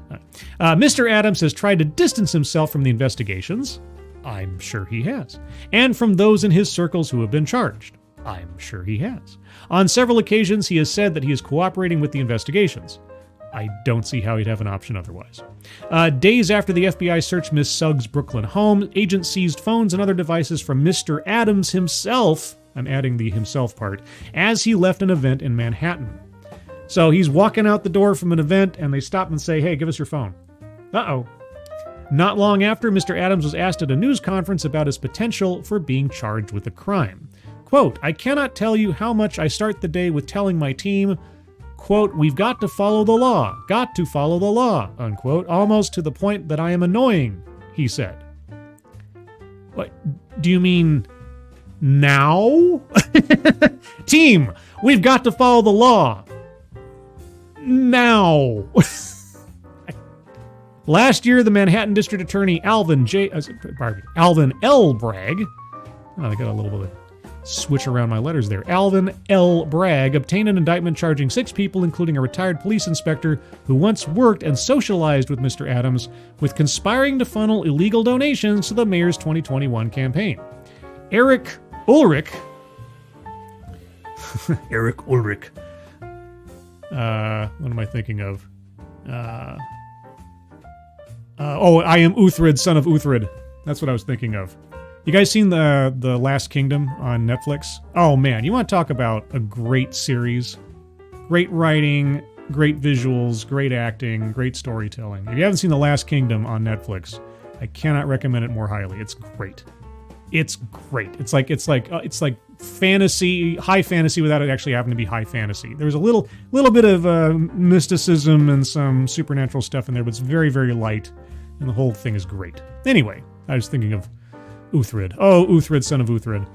Mr. Adams has tried to distance himself from the investigations. I'm sure he has. And from those in his circles who have been charged. I'm sure he has. On several occasions, he has said that he is cooperating with the investigations. I don't see how he'd have an option otherwise. Days after the FBI searched Miss Suggs' Brooklyn home, agents seized phones and other devices from Mr. Adams himself, I'm adding the himself part, as he left an event in Manhattan. So he's walking out the door from an event, and they stop and say, hey, give us your phone. Uh-oh. Not long after, Mr. Adams was asked at a news conference about his potential for being charged with a crime. Quote, I cannot tell you how much I start the day with telling my team, quote, we've got to follow the law, unquote, almost to the point that I am annoying, he said. What, do you mean now? Team, we've got to follow the law. Now. Last year, the Manhattan District Attorney Alvin L. Bragg, I got a little bit of switch around my letters there. Alvin L. Bragg obtained an indictment charging 6 people, including a retired police inspector who once worked and socialized with Mr. Adams, with conspiring to funnel illegal donations to the mayor's 2021 campaign. Eric Ulrich. What am I thinking of? I am Uthred, son of Uthred. That's what I was thinking of. You guys seen the Last Kingdom on Netflix? Oh man, you want to talk about a great series? Great writing, great visuals, great acting, great storytelling. If you haven't seen The Last Kingdom on Netflix, I cannot recommend it more highly. It's great. It's great. It's like fantasy, high fantasy without it actually having to be high fantasy. There's a little bit of mysticism and some supernatural stuff in there, but it's very, very light, and the whole thing is great. Anyway, I was thinking of Uthred. Oh, Uthred, son of Uthred.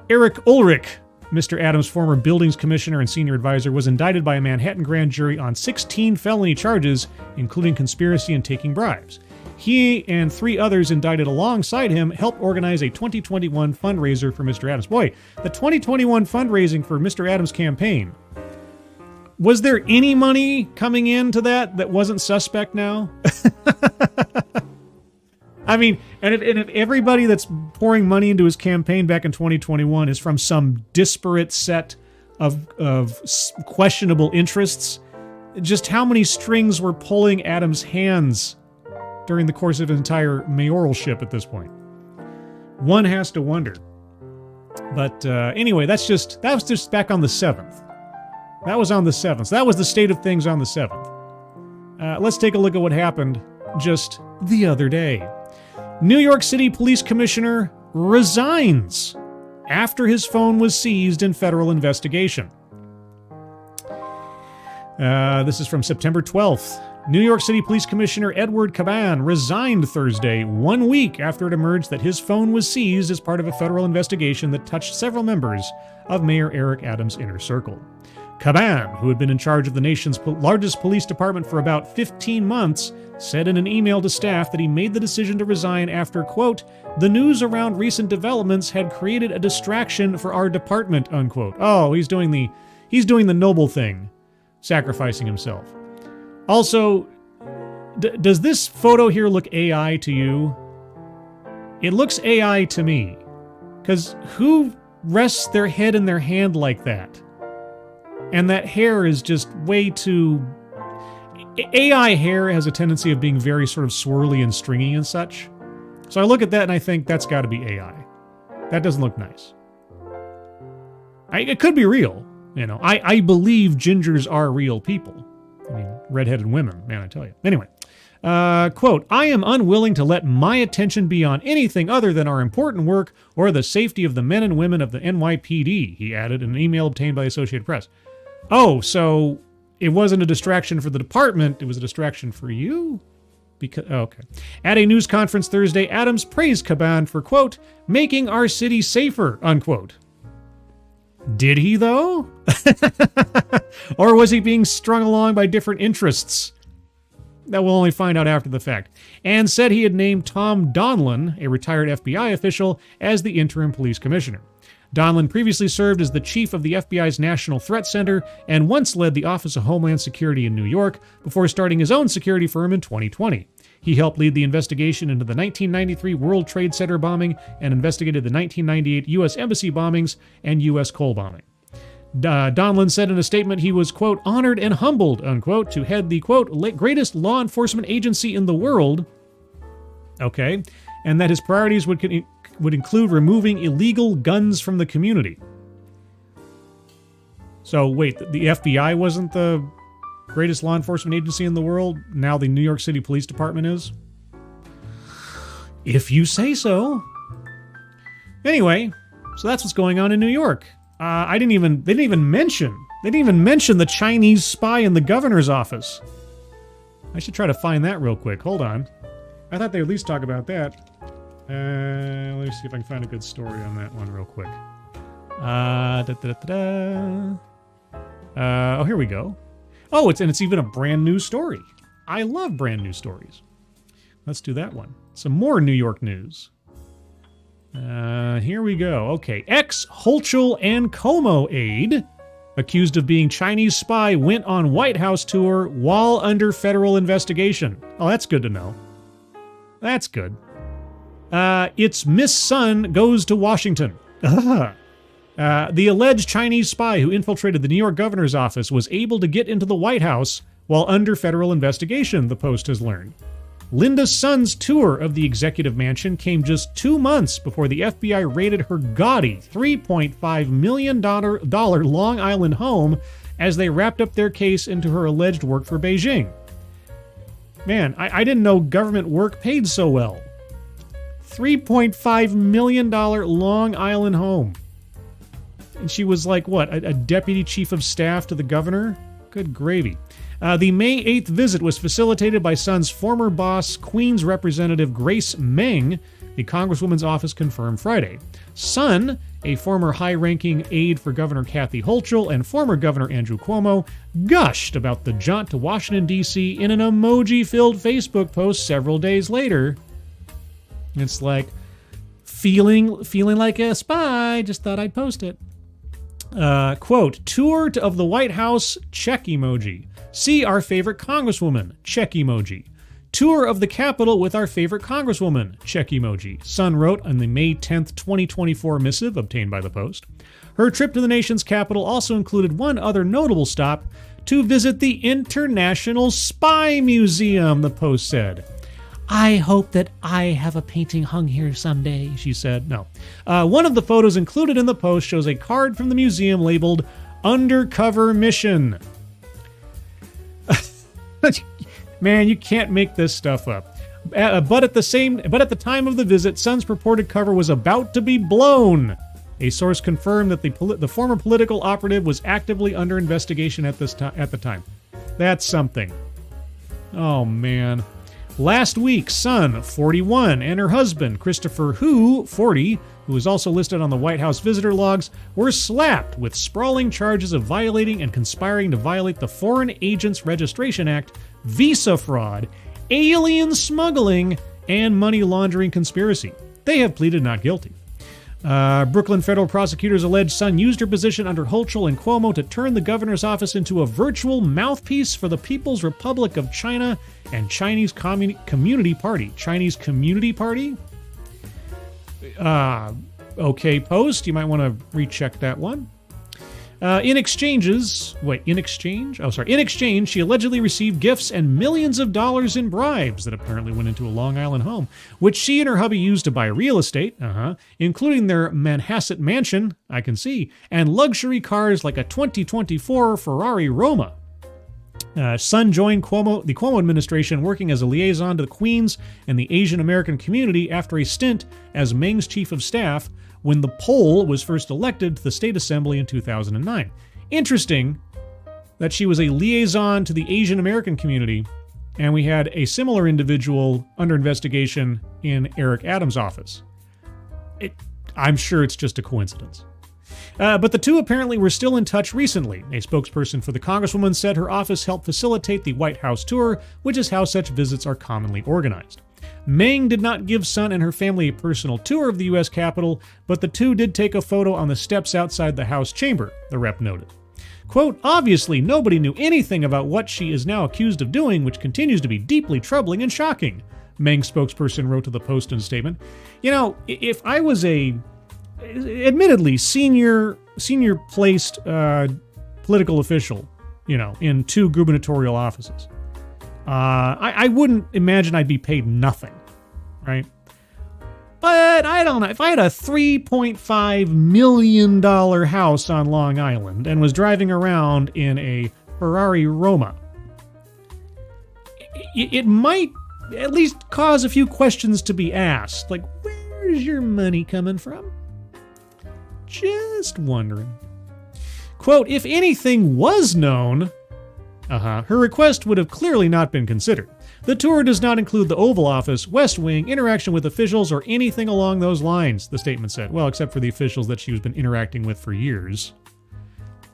Eric Ulrich, Mr. Adams' former buildings commissioner and senior advisor, was indicted by a Manhattan grand jury on 16 felony charges, including conspiracy and taking bribes. He and 3 others indicted alongside him helped organize a 2021 fundraiser for Mr. Adams. Boy, the 2021 fundraising for Mr. Adams' campaign. Was there any money coming into that wasn't suspect now? I mean, and if everybody that's pouring money into his campaign back in 2021 is from some disparate set of questionable interests, just how many strings were pulling Adams' hands during the course of his entire mayoralship at this point? One has to wonder. But anyway, that was just back on the 7th. That was on the 7th. So that was the state of things on the 7th. Let's take a look at what happened just the other day. New York City Police Commissioner resigns after his phone was seized in federal investigation. This is from September 12th. New York City Police Commissioner Edward Caban resigned Thursday, 1 week after it emerged that his phone was seized as part of a federal investigation that touched several members of Mayor Eric Adams' inner circle. Caban, who had been in charge of the nation's largest police department for about 15 months, said in an email to staff that he made the decision to resign after, quote, the news around recent developments had created a distraction for our department, unquote. Oh, he's doing the noble thing, sacrificing himself. Also, does this photo here look AI to you? It looks AI to me. Because who rests their head in their hand like that? And that hair is just way too... AI hair has a tendency of being very sort of swirly and stringy and such. So I look at that and I think that's got to be AI. That doesn't look nice. It could be real. You know, I believe gingers are real people. I mean, Redheaded women, man, I tell you. Anyway, quote, I am unwilling to let my attention be on anything other than our important work or the safety of the men and women of the NYPD, he added in an email obtained by the Associated Press. Oh, so it wasn't a distraction for the department, it was a distraction for you? Okay. At a news conference Thursday, Adams praised Caban for, quote, making our city safer, unquote. Did he, though? Or was he being strung along by different interests? That we'll only find out after the fact. And said he had named Tom Donlin, a retired FBI official, as the interim police commissioner. Donlin previously served as the chief of the FBI's National Threat Center and once led the Office of Homeland Security in New York before starting his own security firm in 2020. He helped lead the investigation into the 1993 World Trade Center bombing and investigated the 1998 U.S. Embassy bombings and U.S. coal bombing. Donlin said in a statement he was, quote, honored and humbled, unquote, to head the, quote, greatest law enforcement agency in the world. Okay. And that his priorities would include removing illegal guns from the community. So wait, the FBI wasn't the greatest law enforcement agency in the world? Now the New York City Police Department is? If you say so. Anyway, so that's what's going on in New York. They didn't even mention the Chinese spy in the governor's office. I should try to find that real quick. Hold on. I thought they'd at least talk about that. Let me see if I can find a good story on that one real quick. Oh, here we go. Oh, it's even a brand new story. I love brand new stories. Let's do that one. Some more New York news. Here we go. Okay. Ex-Hochul and Como aide, accused of being Chinese spy, went on White House tour while under federal investigation. Oh, that's good to know. That's good. It's Miss Sun goes to Washington. The alleged Chinese spy who infiltrated the New York governor's office was able to get into the White House while under federal investigation, the Post has learned. Linda Sun's tour of the executive mansion came just 2 months before the FBI raided her gaudy $3.5 million Long Island home as they wrapped up their case into her alleged work for Beijing. Man, I didn't know government work paid so well. $3.5 million Long Island home. And she was like, what, a deputy chief of staff to the governor? Good gravy. The May 8th visit was facilitated by Sun's former boss, Queens Representative Grace Meng, the Congresswoman's office confirmed Friday. Sun, a former high-ranking aide for Governor Kathy Hochul and former Governor Andrew Cuomo, gushed about the jaunt to Washington, D.C. in an emoji-filled Facebook post several days later. It's like, feeling like a spy, just thought I'd post it. Quote, tour of the White House, check emoji. See our favorite Congresswoman, check emoji. Tour of the Capitol with our favorite Congresswoman, check emoji. Sun wrote on the May 10th, 2024 missive obtained by the Post. Her trip to the nation's capital also included one other notable stop, to visit the International Spy Museum, the Post said. I hope that I have a painting hung here someday, she said. No. One of the photos included in the Post shows a card from the museum labeled Undercover Mission. Man, you can't make this stuff up. But at the time of the visit, Sun's purported cover was about to be blown. A source confirmed that the former political operative was actively under investigation at the time. That's something. Oh, man. Last week, Sun, 41, and her husband, Christopher Hu, 40, who is also listed on the White House visitor logs, were slapped with sprawling charges of violating and conspiring to violate the Foreign Agents Registration Act, visa fraud, alien smuggling, and money laundering conspiracy. They have pleaded not guilty. Brooklyn federal prosecutors allege Sun used her position under Hochul and Cuomo to turn the governor's office into a virtual mouthpiece for the People's Republic of China and Chinese Community Party. Chinese Community Party? Okay, Post, you might want to recheck that one. In exchange, she allegedly received gifts and millions of dollars in bribes that apparently went into a Long Island home, which she and her hubby used to buy real estate, including their Manhasset mansion, I can see, and luxury cars like a 2024 Ferrari Roma. Sun joined the Cuomo administration working as a liaison to the Queens and the Asian American community after a stint as Meng's chief of staff when the Pole was first elected to the state assembly in 2009. Interesting that she was a liaison to the Asian American community, and we had a similar individual under investigation in Eric Adams' office. I'm sure it's just a coincidence. But the two apparently were still in touch recently. A spokesperson for the Congresswoman said her office helped facilitate the White House tour, which is how such visits are commonly organized. Meng did not give Sun and her family a personal tour of the U.S. Capitol, but the two did take a photo on the steps outside the House chamber, the rep noted. Quote, obviously nobody knew anything about what she is now accused of doing, which continues to be deeply troubling and shocking, Meng's spokesperson wrote to the Post in a statement. You know, if I was admittedly senior placed political official, in two gubernatorial offices, I wouldn't imagine I'd be paid nothing, right? But I don't know, if I had a $3.5 million house on Long Island and was driving around in a Ferrari Roma, it might at least cause a few questions to be asked, like, where's your money coming from? Just wondering. Quote, if anything was known, her request would have clearly not been considered. The tour does not include the Oval Office, West Wing, interaction with officials, or anything along those lines, the statement said. Well, except for the officials that she's been interacting with for years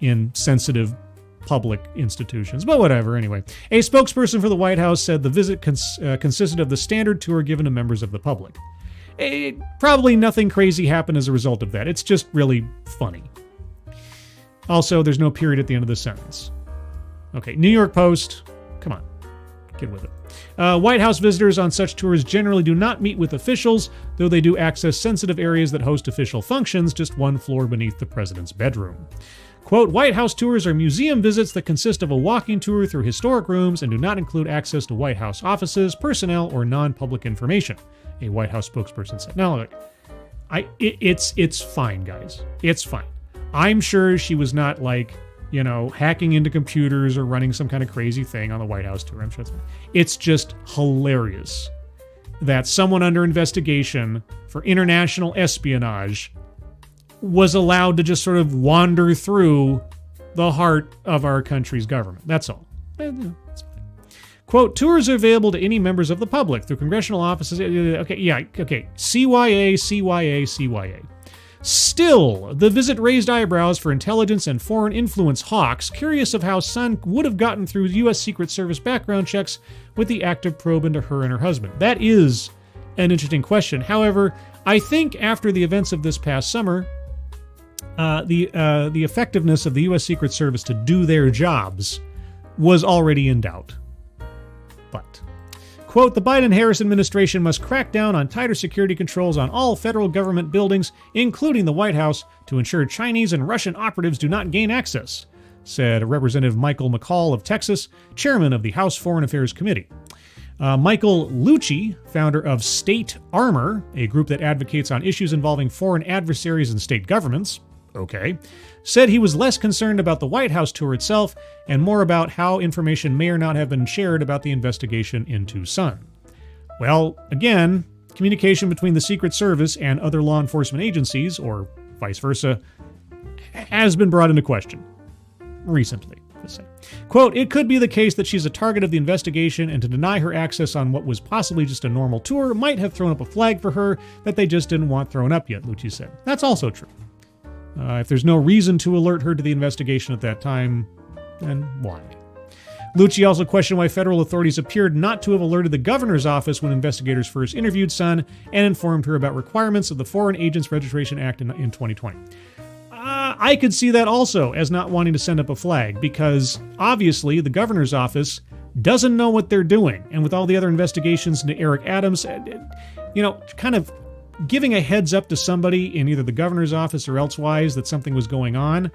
in sensitive public institutions. But whatever, anyway. A spokesperson for the White House said the visit consisted of the standard tour given to members of the public. Probably nothing crazy happened as a result of that. It's just really funny. Also, there's no period at the end of the sentence. Okay, New York Post. Come on, get with it. White House visitors on such tours generally do not meet with officials, though they do access sensitive areas that host official functions just one floor beneath the president's bedroom. Quote, White House tours are museum visits that consist of a walking tour through historic rooms and do not include access to White House offices, personnel, or non-public information, a White House spokesperson said. Now, look, it's fine, guys. It's fine. I'm sure she was not hacking into computers or running some kind of crazy thing on the White House tour. I'm sure it's just hilarious that someone under investigation for international espionage was allowed to just sort of wander through the heart of our country's government. That's all. That's fine. Quote, tours are available to any members of the public through congressional offices. Okay. CYA. Still, the visit raised eyebrows for intelligence and foreign influence hawks, curious of how Sun would have gotten through U.S. Secret Service background checks with the active probe into her and her husband. That is an interesting question. However, I think after the events of this past summer, the effectiveness of the U.S. Secret Service to do their jobs was already in doubt. But, quote, the Biden-Harris administration must crack down on tighter security controls on all federal government buildings, including the White House, to ensure Chinese and Russian operatives do not gain access, said Representative Michael McCall of Texas, chairman of the House Foreign Affairs Committee. Michael Lucci, founder of State Armor, a group that advocates on issues involving foreign adversaries and state governments, said he was less concerned about the White House tour itself and more about how information may or not have been shared about the investigation into Sun. Well, again, communication between the Secret Service and other law enforcement agencies, or vice versa, has been brought into question recently. Quote, it could be the case that she's a target of the investigation, and to deny her access on what was possibly just a normal tour might have thrown up a flag for her that they just didn't want thrown up yet, Lucci said. That's also true. If there's no reason to alert her to the investigation at that time, then why? Lucci also questioned why federal authorities appeared not to have alerted the governor's office when investigators first interviewed Sun and informed her about requirements of the Foreign Agents Registration Act in 2020. I could see that also as not wanting to send up a flag, because obviously the governor's office doesn't know what they're doing. And with all the other investigations into Eric Adams, kind of giving a heads up to somebody in either the governor's office or elsewise that something was going on,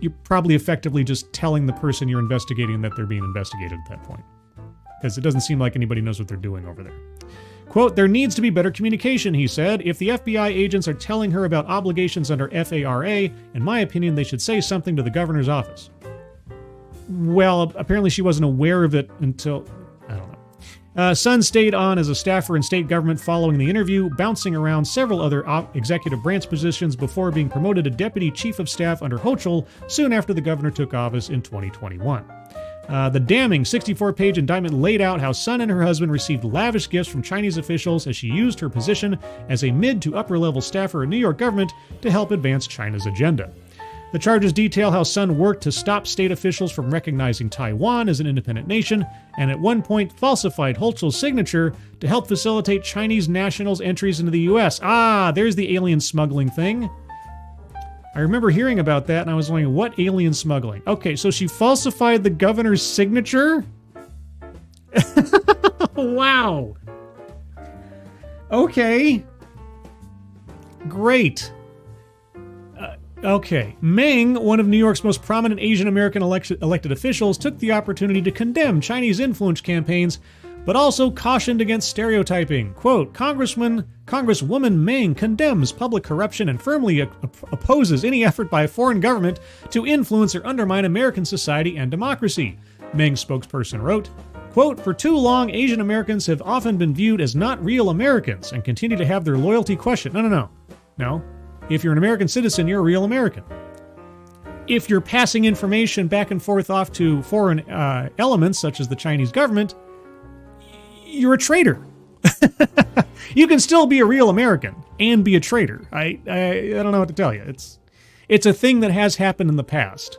you're probably effectively just telling the person you're investigating that they're being investigated at that point. Because it doesn't seem like anybody knows what they're doing over there. Quote, there needs to be better communication, he said. If the FBI agents are telling her about obligations under FARA, in my opinion, they should say something to the governor's office. Well, apparently she wasn't aware of it until, I don't know. Sun stayed on as a staffer in state government following the interview, bouncing around several other executive branch positions before being promoted to deputy chief of staff under Hochul soon after the governor took office in 2021. The damning 64-page indictment laid out how Sun and her husband received lavish gifts from Chinese officials as she used her position as a mid to upper-level staffer in New York government to help advance China's agenda. The charges detail how Sun worked to stop state officials from recognizing Taiwan as an independent nation, and at one point falsified Hochul's signature to help facilitate Chinese nationals' entries into the U.S. Ah, there's the alien smuggling thing. I remember hearing about that, and I was wondering, what alien smuggling? Okay, so she falsified the governor's signature? Wow. Okay. Great. Okay. Meng, one of New York's most prominent Asian American elected officials, took the opportunity to condemn Chinese influence campaigns, but also cautioned against stereotyping. Quote, Congresswoman Meng condemns public corruption and firmly opposes any effort by a foreign government to influence or undermine American society and democracy. Meng's spokesperson wrote, quote, for too long, Asian Americans have often been viewed as not real Americans and continue to have their loyalty questioned. No. If you're an American citizen, you're a real American. If you're passing information back and forth off to foreign elements, such as the Chinese government, you're a traitor. You can still be a real American and be a traitor. I don't know what to tell you. It's a thing that has happened in the past.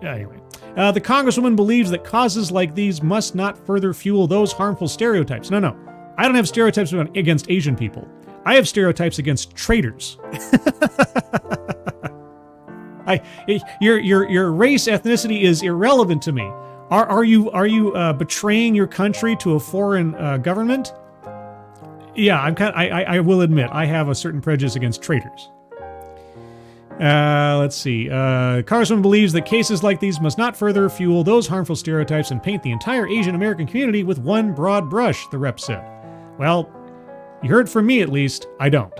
Anyway, the Congresswoman believes that causes like these must not further fuel those harmful stereotypes. No. I don't have stereotypes against Asian people. I have stereotypes against traitors. Your race, ethnicity is irrelevant to me. Are you betraying your country to a foreign government? Yeah, I will admit I have a certain prejudice against traitors. Let's see. Congressman believes that cases like these must not further fuel those harmful stereotypes and paint the entire Asian American community with one broad brush, the rep said. Well, you heard from me at least, I don't.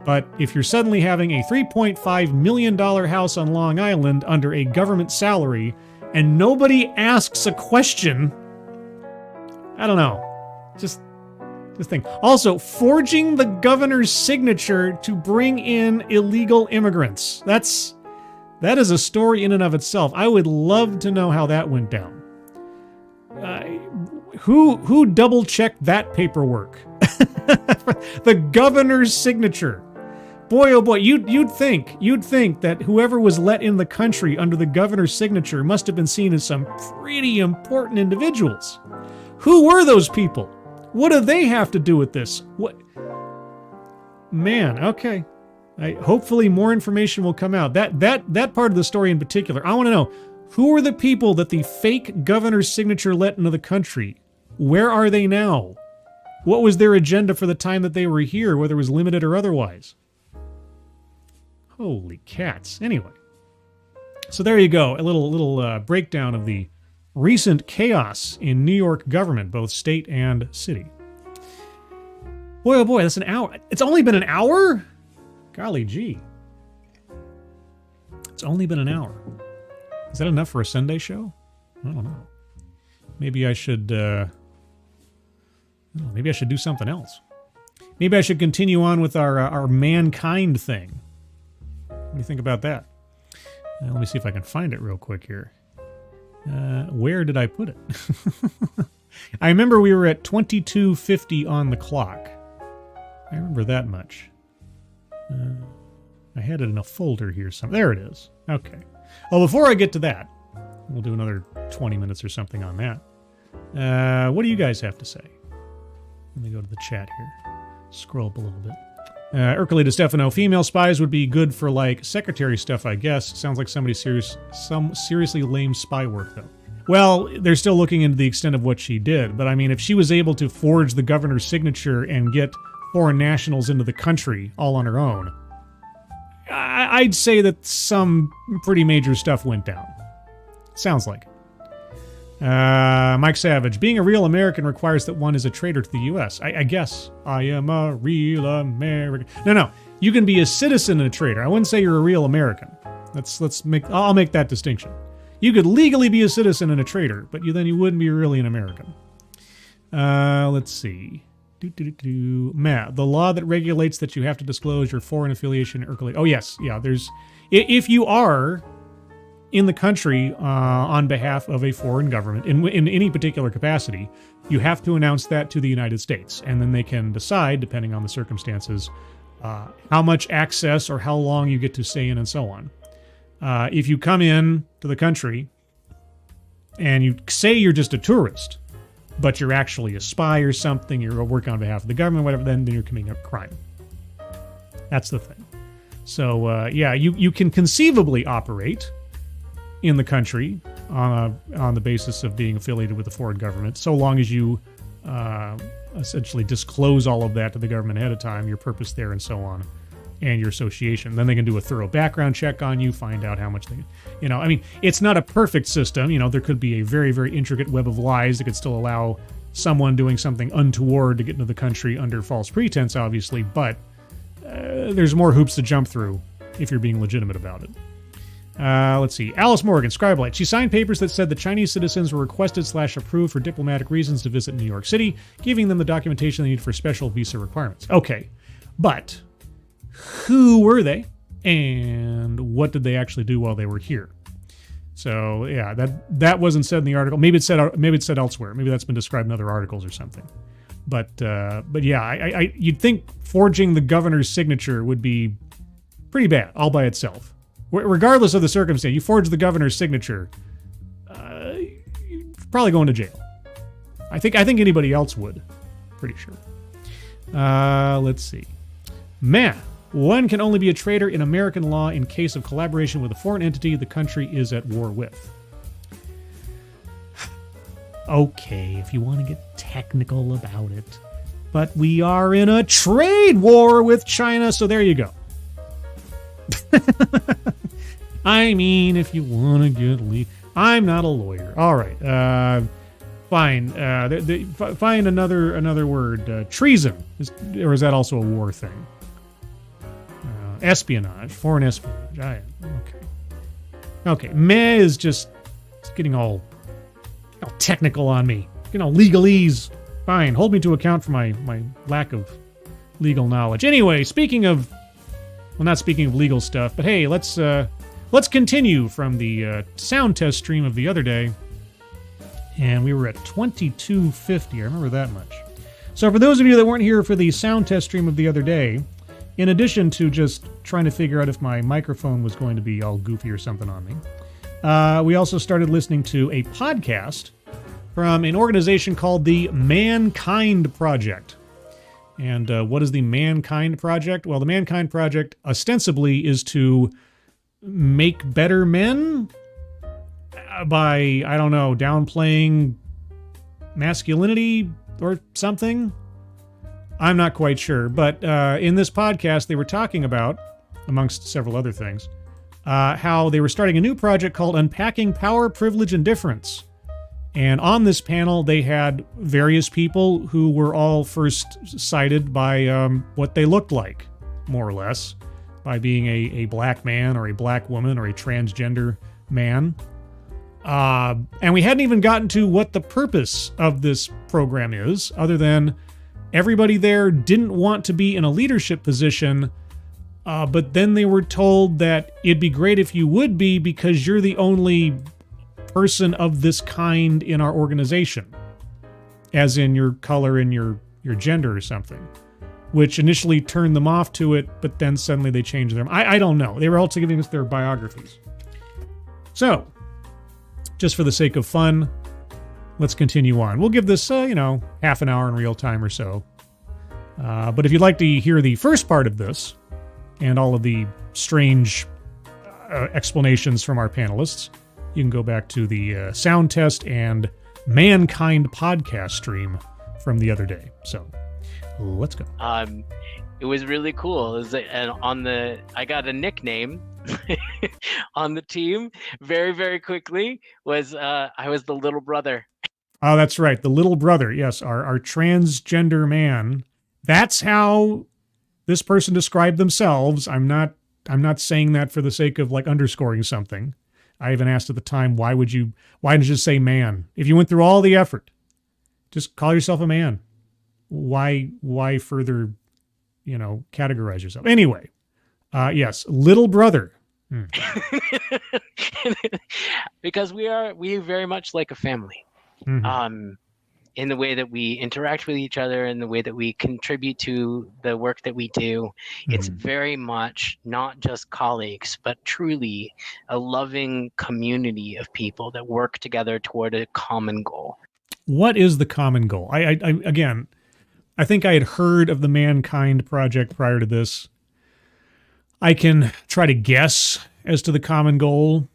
But if you're suddenly having a $3.5 million house on Long Island under a government salary and nobody asks a question, I don't know. Just think. Also, forging the governor's signature to bring in illegal immigrants. That is a story in and of itself. I would love to know how that went down. Who double-checked that paperwork? The governor's signature. Boy, oh boy, you'd think that whoever was let in the country under the governor's signature must have been seen as some pretty important individuals. Who were those people? What do they have to do with this? What? Man, okay. Hopefully more information will come out. That part of the story in particular, I want to know, who are the people that the fake governor's signature let into the country? Where are they now? What was their agenda for the time that they were here, whether it was limited or otherwise? Holy cats. Anyway. So there you go. A little breakdown of the recent chaos in New York government, both state and city. Boy, oh boy, that's an hour. It's only been an hour? Golly gee. It's only been an hour. Is that enough for a Sunday show? I don't know. Maybe I should do something else. Maybe I should continue on with our mankind thing. What do you think about that? Let me see if I can find it real quick here. Where did I put it? I remember we were at 22:50 on the clock. I remember that much. I had it in a folder here. There it is. Okay. Well, before I get to that, we'll do another 20 minutes or something on that. What do you guys have to say? Let me go to the chat here. Scroll up a little bit. Ercole DeStefano, female spies would be good for, like, secretary stuff, I guess. Sounds like some seriously lame spy work, though. Well, they're still looking into the extent of what she did. But, I mean, if she was able to forge the governor's signature and get foreign nationals into the country all on her own, I'd say that some pretty major stuff went down. Sounds like it. Mike Savage, being a real American requires that one is a traitor to the U.S. I guess. I am a real American. No. You can be a citizen and a traitor. I wouldn't say you're a real American. I'll make that distinction. You could legally be a citizen and a traitor, but then you wouldn't be really an American. Let's see. The law that regulates that you have to disclose your foreign affiliation. Oh, yes. Yeah, if you are in the country on behalf of a foreign government, in any particular capacity, you have to announce that to the United States. And then they can decide, depending on the circumstances, how much access or how long you get to stay in and so on. If you come in to the country and you say you're just a tourist, but you're actually a spy or something, you're working on behalf of the government, whatever, then you're committing a crime. That's the thing. So, you can conceivably operate in the country on the basis of being affiliated with a foreign government, so long as you essentially disclose all of that to the government ahead of time, your purpose there and so on, and your association. Then they can do a thorough background check on you, find out how much they, it's not a perfect system. There could be a very, very intricate web of lies that could still allow someone doing something untoward to get into the country under false pretense, obviously, but there's more hoops to jump through if you're being legitimate about it. Let's see. Alice Morgan, Scribelight. She signed papers that said the Chinese citizens were requested/approved for diplomatic reasons to visit New York City, giving them the documentation they need for special visa requirements. Okay, but who were they, and what did they actually do while they were here? So yeah, that wasn't said in the article. Maybe it said elsewhere. Maybe that's been described in other articles or something. But yeah, you'd think forging the governor's signature would be pretty bad all by itself. Regardless of the circumstance, you forge the governor's signature, you're probably going to jail. I think anybody else would. Pretty sure. Let's see. One can only be a traitor in American law in case of collaboration with a foreign entity the country is at war with. Okay, if you want to get technical about it. But we are in a trade war with China, so there you go. I mean, if you want to get I'm not a lawyer. All right. Fine. Find another word. Treason. Or is that also a war thing? Espionage. Foreign espionage. Okay. Meh is just getting all technical on me. Legalese. Fine. Hold me to account for my lack of legal knowledge. Anyway, not speaking of legal stuff, but hey, let's continue from the sound test stream of the other day. And we were at 2250. I remember that much. So for those of you that weren't here for the sound test stream of the other day, in addition to just trying to figure out if my microphone was going to be all goofy or something on me, we also started listening to a podcast from an organization called the Mankind Project. And what is the Mankind Project? Well, the Mankind Project ostensibly is to make better men by, downplaying masculinity or something. I'm not quite sure. But in this podcast, they were talking about, amongst several other things, how they were starting a new project called Unpacking Power, Privilege, and Difference. And on this panel, they had various people who were all first cited by what they looked like, more or less, by being a black man or a black woman or a transgender man. And we hadn't even gotten to what the purpose of this program is, other than everybody there didn't want to be in a leadership position, but then they were told that it'd be great if you would be because you're the only person of this kind in our organization, as in your color and your gender or something, which initially turned them off to it, but then suddenly they changed them. I don't know. They were also giving us their biographies. So, just for the sake of fun, let's continue on. We'll give this, half an hour in real time or so. But if you'd like to hear the first part of this, and all of the strange explanations from our panelists, you can go back to the sound test and Mankind podcast stream from the other day. So let's go. It was really cool. And I got a nickname on the team very, very quickly. I was the little brother. Oh, that's right. The little brother. Yes. Our transgender man. That's how this person described themselves. I'm not saying that for the sake of underscoring something. I even asked at the time, why didn't you just say man? If you went through all the effort, just call yourself a man. Why further, categorize yourself? Anyway, yes, little brother. Because we very much like a family. Mm-hmm. In the way that we interact with each other and the way that we contribute to the work that we do. It's very much not just colleagues, but truly a loving community of people that work together toward a common goal. What is the common goal? I think I had heard of the Mankind Project prior to this. I can try to guess as to the common goal,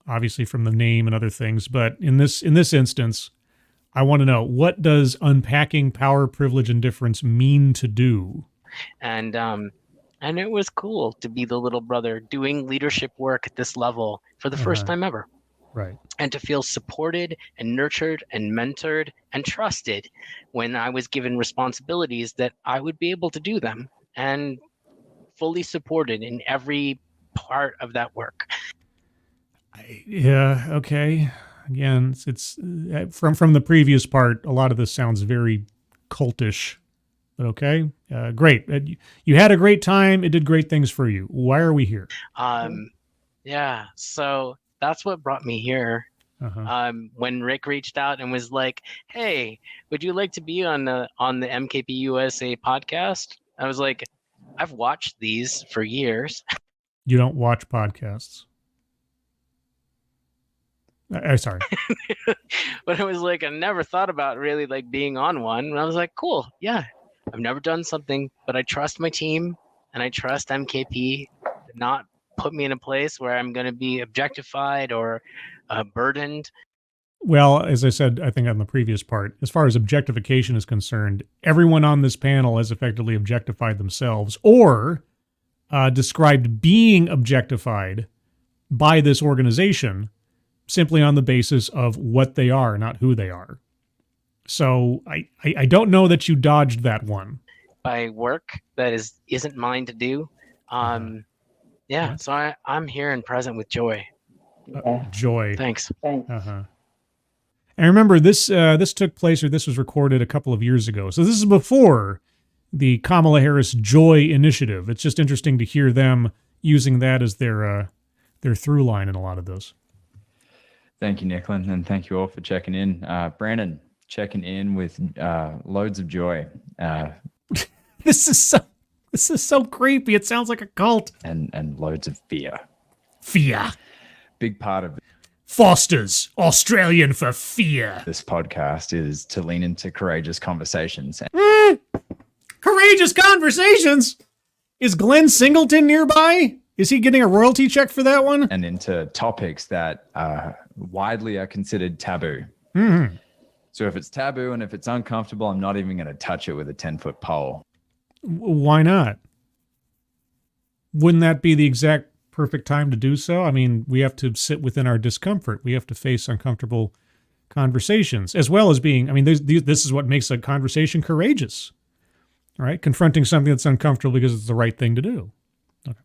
obviously from the name and other things, but in this instance, I want to know, what does unpacking power, privilege, and difference mean to do? And it was cool to be the little brother doing leadership work at this level for the first time ever. Right. And to feel supported and nurtured and mentored and trusted when I was given responsibilities that I would be able to do them, and fully supported in every part of that work. Yeah, okay. Again, it's from the previous part, a lot of this sounds very cultish, but okay. Great. You had a great time. It did great things for you. Why are we here? Yeah, so that's what brought me here. When Rick reached out and was like, "Hey, would you like to be on the MKP USA podcast?" I was like, "I've watched these for years." You don't watch podcasts. Sorry. But I was like, I never thought about really like being on one. And I was like, cool. Yeah, I've never done something, but I trust my team and I trust MKP to not put me in a place where I'm going to be objectified or burdened. Well, as I said, I think on the previous part, as far as objectification is concerned, everyone on this panel has effectively objectified themselves or described being objectified by this organization simply on the basis of what they are, not who they are. So I don't know that you dodged that one. By work that isn't mine to do. Yeah, what? So I'm here and present with joy. Joy. Thanks. And remember, this took place, or this was recorded a couple of years ago. So this is before the Kamala Harris Joy Initiative. It's just interesting to hear them using that as their through line in a lot of this. Thank you, Nicklin, and thank you all for checking in. Brandon, checking in with loads of joy. This is so creepy. It sounds like a cult. And loads of fear. Fear. Big part of Foster's Australian for fear. This podcast is to lean into courageous conversations. Courageous conversations? Is Glenn Singleton nearby? Is he getting a royalty check for that one? And into topics that widely are considered taboo. Mm-hmm. So if it's taboo and if it's uncomfortable, I'm not even going to touch it with a 10-foot pole. Why not? Wouldn't that be the exact perfect time to do so? I mean, we have to sit within our discomfort. We have to face uncomfortable conversations, as well as being, I mean, this is what makes a conversation courageous, right? Confronting something that's uncomfortable because it's the right thing to do. Okay.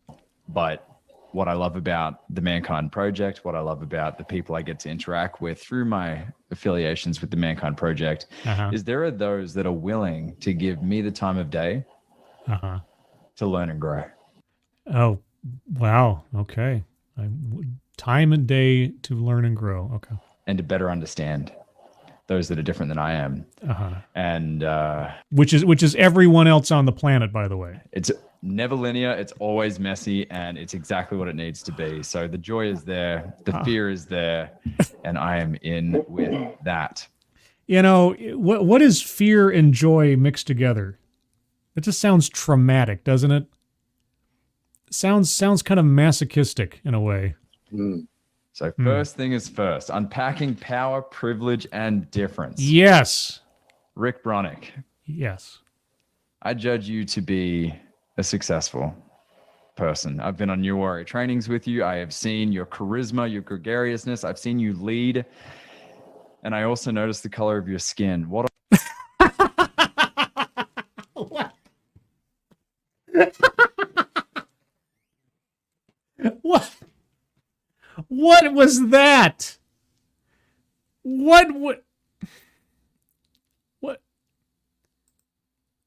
But what I love about the Mankind Project, what I love about the people I get to interact with through my affiliations with the Mankind Project, is there are those that are willing to give me the time of day to learn and grow. Oh, wow. Okay. Time and day to learn and grow. Okay. And to better understand those that are different than I am. And which is everyone else on the planet, by the way. It's never linear. It's always messy, and it's exactly what it needs to be. So the joy is there, the fear is there, and I am in with that. You know, what is fear and joy mixed together? It just sounds traumatic, doesn't it? Sounds kind of masochistic in a way. So first thing is first, unpacking power, privilege, and difference. Yes. Rick Bronick. Yes. I judge you to be a successful person. I've been on New Warrior trainings with you. I have seen your charisma, your gregariousness. I've seen you lead. And I also noticed the color of your skin. What? What was that? What?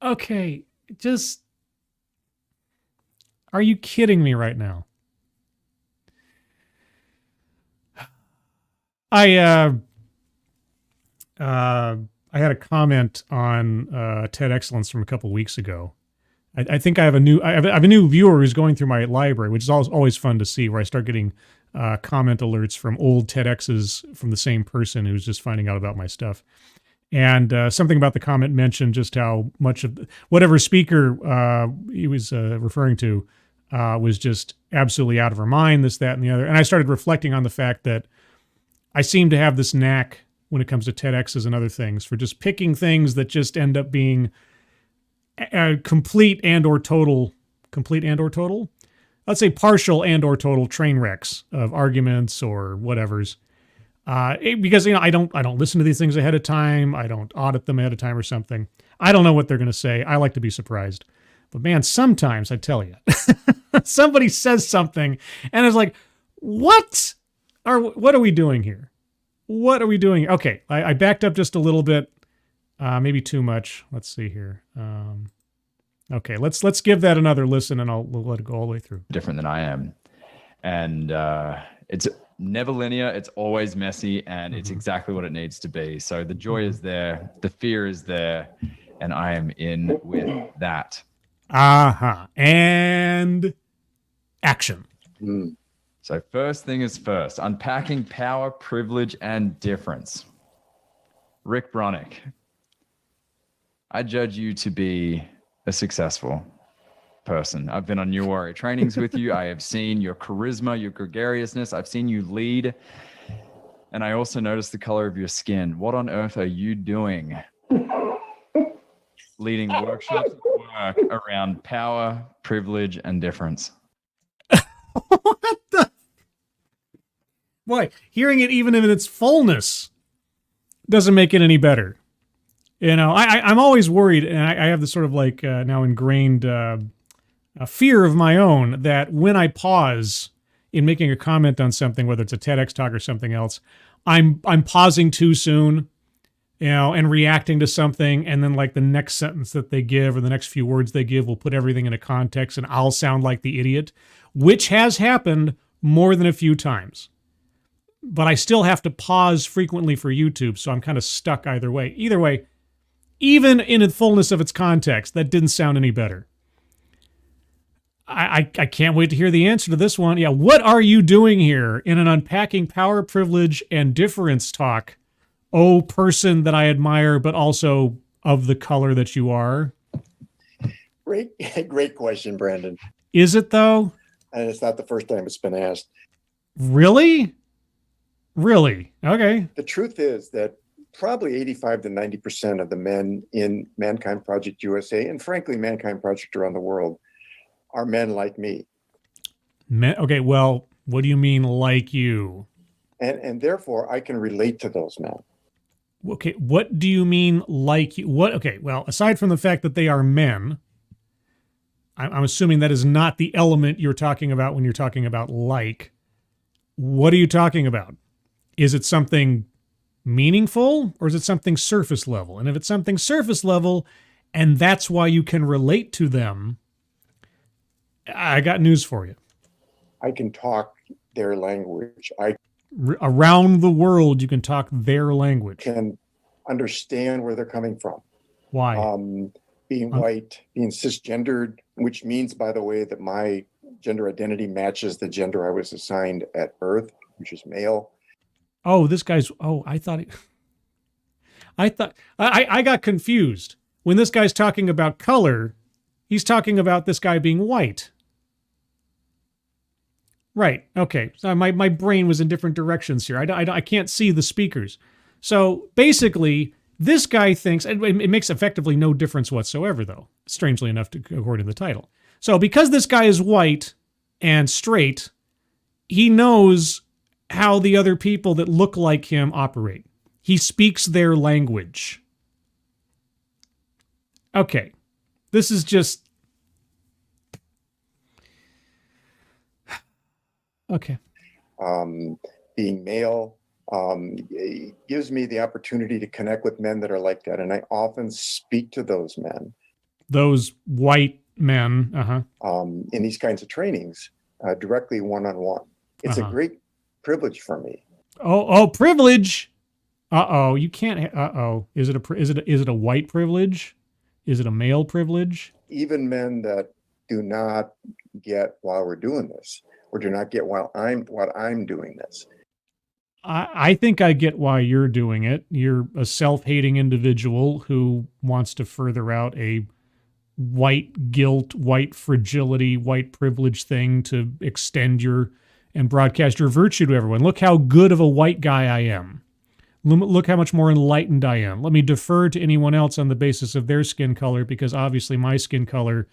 Okay, just... Are you kidding me right now? I had a comment on TED Excellence from a couple weeks ago. I think I have a new viewer who's going through my library, which is always fun to see, where I start getting comment alerts from old TEDx's from the same person who's just finding out about my stuff. And something about the comment mentioned just how much of whatever speaker he was referring to was just absolutely out of her mind, this, that, and the other. And I started reflecting on the fact that I seem to have this knack when it comes to TEDx's and other things for just picking things that just end up being complete and or total, let's say partial and or total train wrecks of arguments or whatevers. Because I don't listen to these things ahead of time. I don't audit them ahead of time or something. I don't know what they're going to say. I like to be surprised. But man, sometimes I tell you, somebody says something and it's like, what are we doing here? What are we doing? Okay, I backed up just a little bit, maybe too much. Let's see here. Okay, let's give that another listen, and we'll let it go all the way through. Different than I am, and it's never linear. It's always messy, and it's exactly what it needs to be. So the joy is there, the fear is there, and I am in with that. And action. So first thing is first, unpacking power, privilege, and difference. Rick Bronick, I judge you to be a successful person. I've been on New Warrior trainings with you. I have seen your charisma, your gregariousness. I've seen you lead. And I also noticed the color of your skin. What on earth are you doing? Leading workshops at work around power, privilege, and difference. What the? Boy, hearing it even in its fullness doesn't make it any better. You know, I'm always worried, and I have this sort of like now ingrained fear of my own that when I pause in making a comment on something, whether it's a TEDx talk or something else, I'm pausing too soon, you know, and reacting to something, and then like the next sentence that they give or the next few words they give will put everything into context, and I'll sound like the idiot, which has happened more than a few times. But I still have to pause frequently for YouTube, so I'm kind of stuck either way. Either way, even in the fullness of its context, that didn't sound any better. I can't wait to hear the answer to this one. Yeah, what are you doing here in an unpacking power, privilege, and difference talk? Oh, person that I admire, but also of the color that you are. Great question, Brandon. Is it though? And it's not the first time it's been asked. Really? Really? Okay. The truth is that probably 85 to 90% of the men in Mankind Project USA, and frankly, Mankind Project around the world, are men like me. Okay, well, what do you mean like you? And therefore, I can relate to those men. Okay, what do you mean like you? What? Okay, well, aside from the fact that they are men, I'm assuming that is not the element you're talking about when you're talking about like. What are you talking about? Is it something meaningful or is it something surface level? And if it's something surface level and that's why you can relate to them, I got news for you. I can talk their language. Around the world, you can talk their language. Can understand where they're coming from. Why? Being white, being cisgendered, which means, by the way, that my gender identity matches the gender I was assigned at birth, which is male. Oh, this guy's, I got confused. When this guy's talking about color, he's talking about this guy being white. Right. Okay. So my brain was in different directions here. I can't see the speakers. So basically, this guy thinks, and it makes effectively no difference whatsoever, though, strangely enough, according to the title. So because this guy is white and straight, he knows how the other people that look like him operate. He speaks their language. Okay. This is just... Okay. being male, it gives me the opportunity to connect with men that are like that. And I often speak to those men. Those white men, in these kinds of trainings, directly one-on-one. It's a great privilege for me. Oh, privilege. You can't. Is it a white privilege? Is it a male privilege? Even men that do not get why we're doing this, or do not get what I'm doing this. I think I get why you're doing it. You're a self-hating individual who wants to further out a white guilt, white fragility, white privilege thing to extend and broadcast your virtue to everyone. Look how good of a white guy I am. Look how much more enlightened I am. Let me defer to anyone else on the basis of their skin color, because obviously my skin color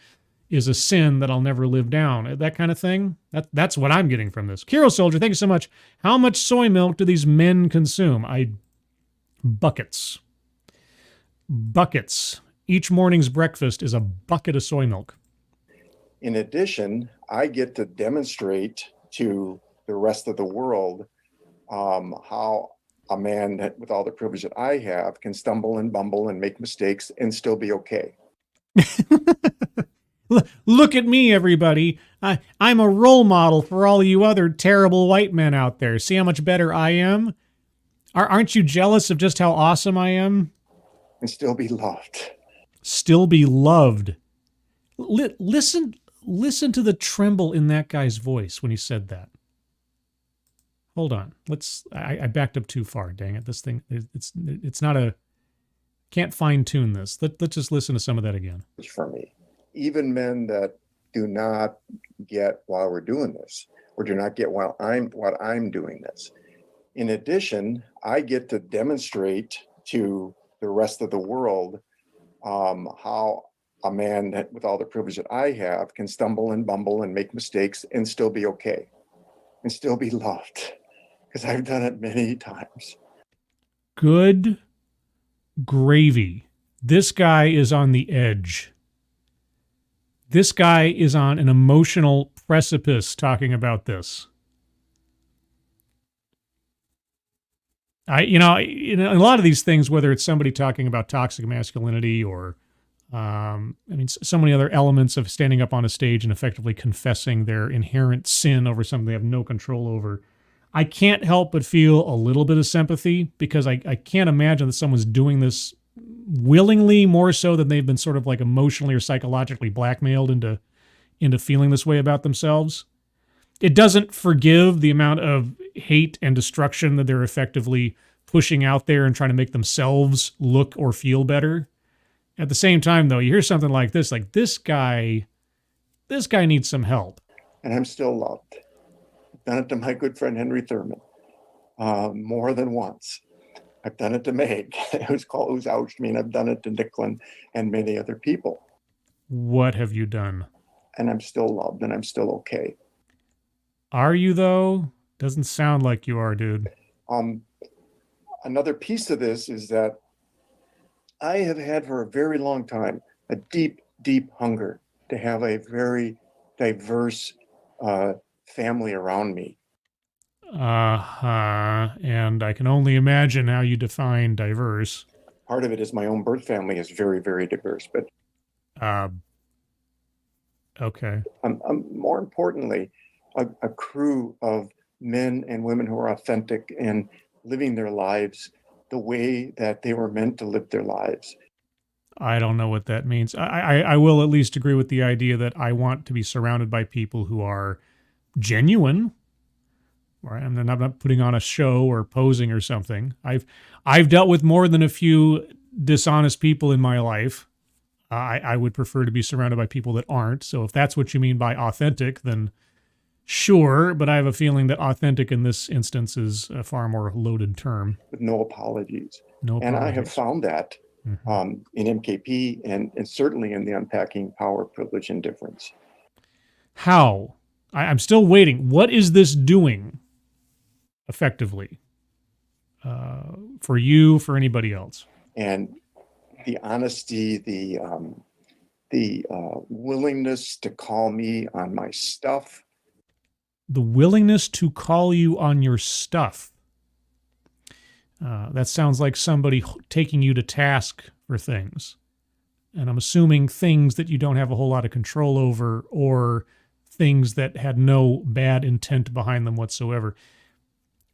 is a sin that I'll never live down. That kind of thing. That's what I'm getting from this. Hero Soldier, thank you so much. How much soy milk do these men consume? Buckets. Buckets. Each morning's breakfast is a bucket of soy milk. In addition, I get to demonstrate to the rest of the world how a man that, with all the privilege that I have, can stumble and bumble and make mistakes and still be okay. Look at me, everybody. I'm a role model for all you other terrible white men out there. See how much better I am? Aren't you jealous of just how awesome I am? And still be loved. Still be loved. Listen to the tremble in that guy's voice when he said that. Hold on. I backed up too far. Dang it. This thing, it's not can't fine tune this. Let's just listen to some of that again. For me, even men that do not get why we're doing this, or do not get what I'm doing this. In addition, I get to demonstrate to the rest of the world how a man that, with all the privilege that I have, can stumble and bumble and make mistakes and still be okay and still be loved, because I've done it many times. Good gravy. This guy is on the edge. This guy is on an emotional precipice talking about this. In a lot of these things, whether it's somebody talking about toxic masculinity or, so many other elements of standing up on a stage and effectively confessing their inherent sin over something they have no control over, I can't help but feel a little bit of sympathy, because I can't imagine that someone's doing this willingly, more so than they've been sort of like emotionally or psychologically blackmailed into feeling this way about themselves. It doesn't forgive the amount of hate and destruction that they're effectively pushing out there and trying to make themselves look or feel better. At the same time, though, you hear something like this guy needs some help. And I'm still loved. I've done it to my good friend Henry Thurman more than once. I've done it to Meg, who's ouched me, and I've done it to Nicklin and many other people. What have you done? And I'm still loved, and I'm still okay. Are you, though? Doesn't sound like you are, dude. Another piece of this is that I have had for a very long time a deep, deep hunger to have a very diverse family around me. And I can only imagine how you define diverse. Part of it is my own birth family is very, very diverse, but okay. More importantly, a crew of men and women who are authentic and living their lives the way that they were meant to live their lives. I don't know what that means. I will at least agree with the idea that I want to be surrounded by people who are genuine. Right? I'm not putting on a show or posing or something. I've dealt with more than a few dishonest people in my life. I would prefer to be surrounded by people that aren't. So if that's what you mean by authentic, then sure. But I have a feeling that authentic in this instance is a far more loaded term. With no apologies. No apologies. And I have found that in MKP and certainly in the Unpacking Power, Privilege, and Difference. How? I'm still waiting. What is this doing effectively for you, for anybody else? And the honesty, the willingness to call me on my stuff. the willingness to call you on your stuff. That sounds like somebody taking you to task for things. And I'm assuming things that you don't have a whole lot of control over, or things that had no bad intent behind them whatsoever.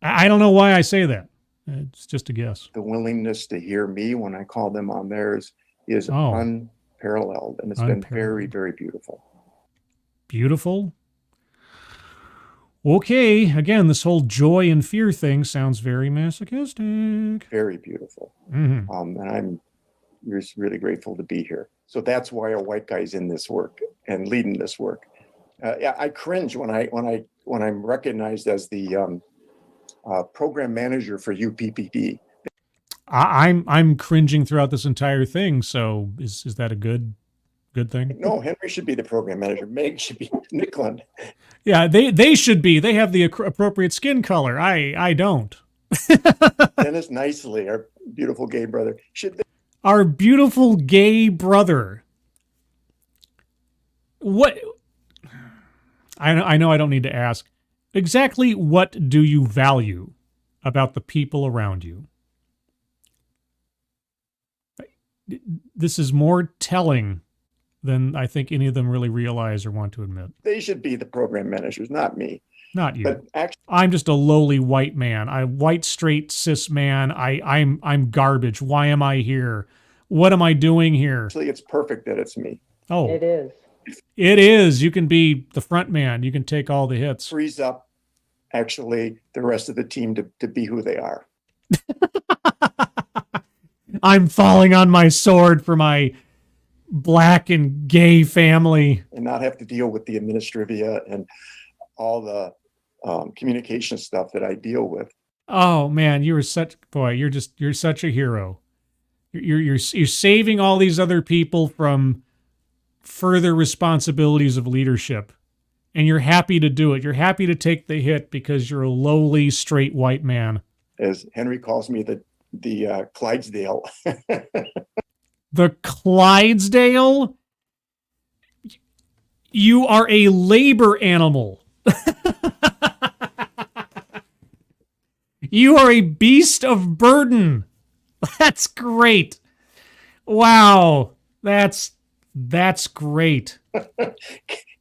I don't know why I say that. It's just a guess. The willingness to hear me when I call them on theirs is unparalleled. And it's been very, very beautiful. Beautiful? Okay, again, this whole joy and fear thing sounds very masochistic. Very beautiful. Mm-hmm. And I'm really grateful to be here. So that's why a white guy's in this work and leading this work. I cringe when I'm recognized as the program manager for UPPD. I'm cringing throughout this entire thing. So is that a good thing? No, Henry should be the program manager. Meg should be Nicklin. Yeah, they should be. They have the appropriate skin color. I don't. Dennis Nicely, our beautiful gay brother, should. Our beautiful gay brother. What? I know I don't need to ask. Exactly what do you value about the people around you? This is more telling than I think any of them really realize or want to admit. They should be the program managers, not me. Not you. But actually, I'm just a lowly white man. White, straight, cis man. I'm garbage. Why am I here? What am I doing here? Actually, it's perfect that it's me. Oh, it is. It is. You can be the front man. You can take all the hits. Frees up, actually, the rest of the team to be who they are. I'm falling on my sword for my black and gay family. And not have to deal with the administrivia and all the communication stuff that I deal with. Oh man, you're such a hero. You're saving all these other people from further responsibilities of leadership, and you're happy to do it. You're happy to take the hit because you're a lowly straight white man. As Henry calls me, the Clydesdale. The Clydesdale? You are a labor animal. You are a beast of burden. That's great. Wow. That's great.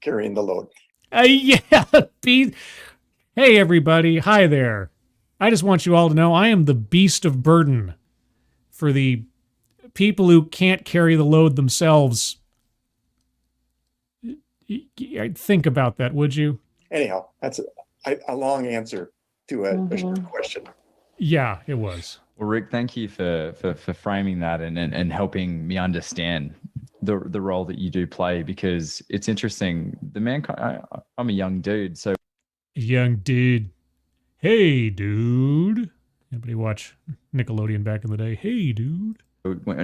Carrying the load. Yeah. Hey, everybody. Hi there. I just want you all to know I am the beast of burden for the people who can't carry the load themselves. Think about that, would you? Anyhow, that's a long answer to a short question. Yeah, it was. Well, Rick, thank you for framing that and helping me understand the role that you do play, because it's interesting. I'm a young dude, so young dude. Hey, dude. Anybody watch Nickelodeon back in the day? Hey, dude.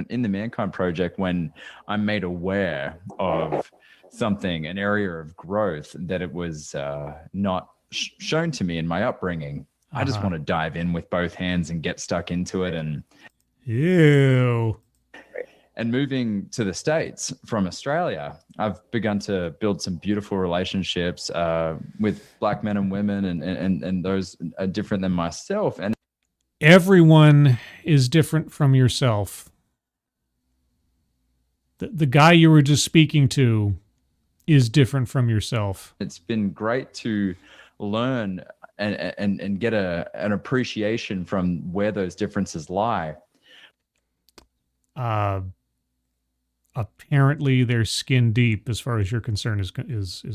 In the Mankind Project, when I'm made aware of something, an area of growth that it was not shown to me in my upbringing, I just want to dive in with both hands and get stuck into it. And ew. And moving to the States from Australia, I've begun to build some beautiful relationships with black men and women, and those are different than myself. And everyone is different from yourself. The guy you were just speaking to is different from yourself. It's been great to learn and get an appreciation from where those differences lie. Apparently they're skin deep as far as your concern is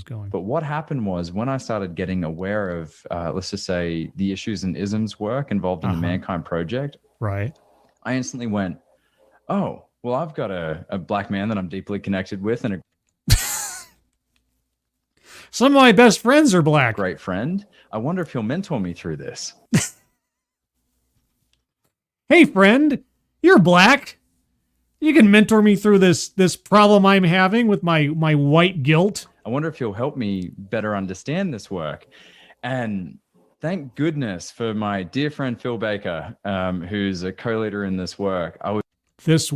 going. But what happened was, when I started getting aware of, let's just say, the issues and isms work involved in the Mankind Project, right? I instantly went, oh, well, I've got a black man that I'm deeply connected with, and some of my best friends are black. Great friend. I wonder if he'll mentor me through this. Hey, friend, you're black. You can mentor me through this problem I'm having with my white guilt. I wonder if he'll help me better understand this work. And thank goodness for my dear friend Phil Baker, who's a co-leader in this work. This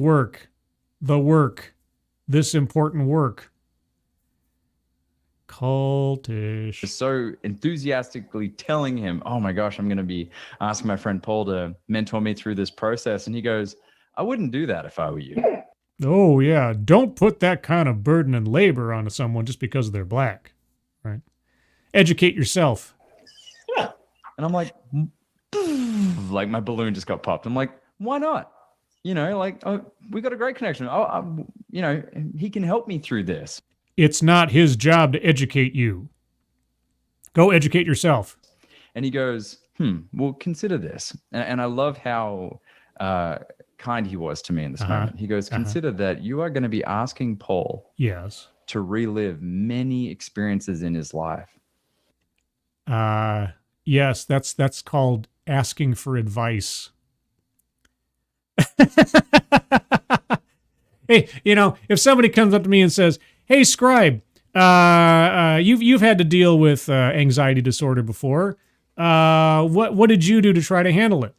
important work. Cultish. So enthusiastically telling him, oh my gosh, I'm going to be asking my friend Paul to mentor me through this process. And he goes, I wouldn't do that if I were you. Oh, yeah. Don't put that kind of burden and labor onto someone just because they're black. Right? Educate yourself. Yeah. And I'm like my balloon just got popped. I'm like, why not? You know, like, oh, we got a great connection. Oh, you know, he can help me through this. It's not his job to educate you. Go educate yourself. And he goes, well, consider this. And I love how kind he was to me in this moment. He goes, consider that you are going to be asking Paul to relive many experiences in his life. Yes, that's called asking for advice. Hey, you know, if somebody comes up to me and says, hey, scribe, you've had to deal with anxiety disorder before. What did you do to try to handle it?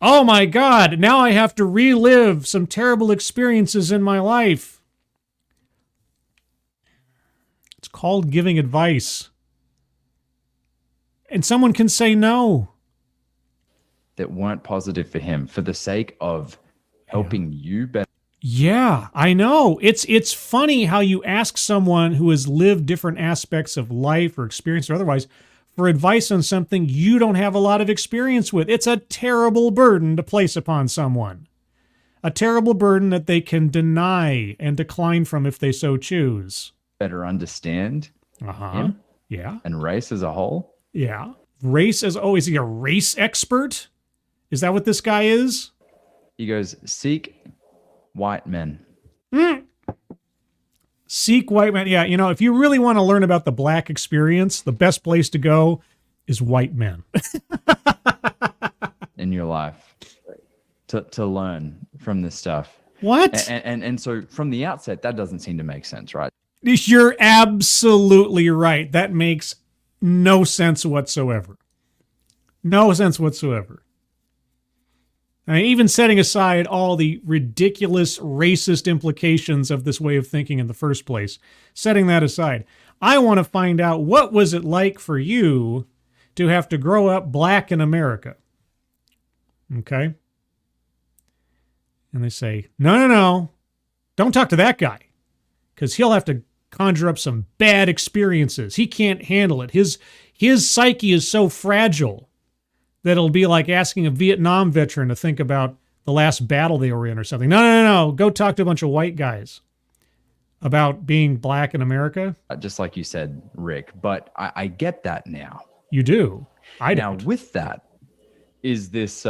Oh my God, now I have to relive some terrible experiences in my life. It's called giving advice. And someone can say no. That weren't positive for him for the sake of helping you better. Yeah, I know. It's funny how you ask someone who has lived different aspects of life or experience or otherwise for advice on something you don't have a lot of experience with. It's a terrible burden to place upon someone. A terrible burden that they can deny and decline from if they so choose. Better understand him and race as a whole. Yeah. Race as, is he a race expert? Is that what this guy is? He goes, seek white men. Seek white men. Yeah, you know, if you really want to learn about the black experience, the best place to go is white men. In your life to learn from this stuff. What? And so from the outset, that doesn't seem to make sense, right? You're absolutely right. That makes no sense whatsoever. No sense whatsoever. I mean, even setting aside all the ridiculous racist implications of this way of thinking in the first place, setting that aside, I want to find out, what was it like for you to have to grow up black in America? Okay? And they say, no, don't talk to that guy, because he'll have to conjure up some bad experiences. He can't handle it. His psyche is so fragile that it'll be like asking a Vietnam veteran to think about the last battle they were in or something. No. Go talk to a bunch of white guys about being black in America. Just like you said, Rick, but I get that now. You do. I don't. Now, with that is this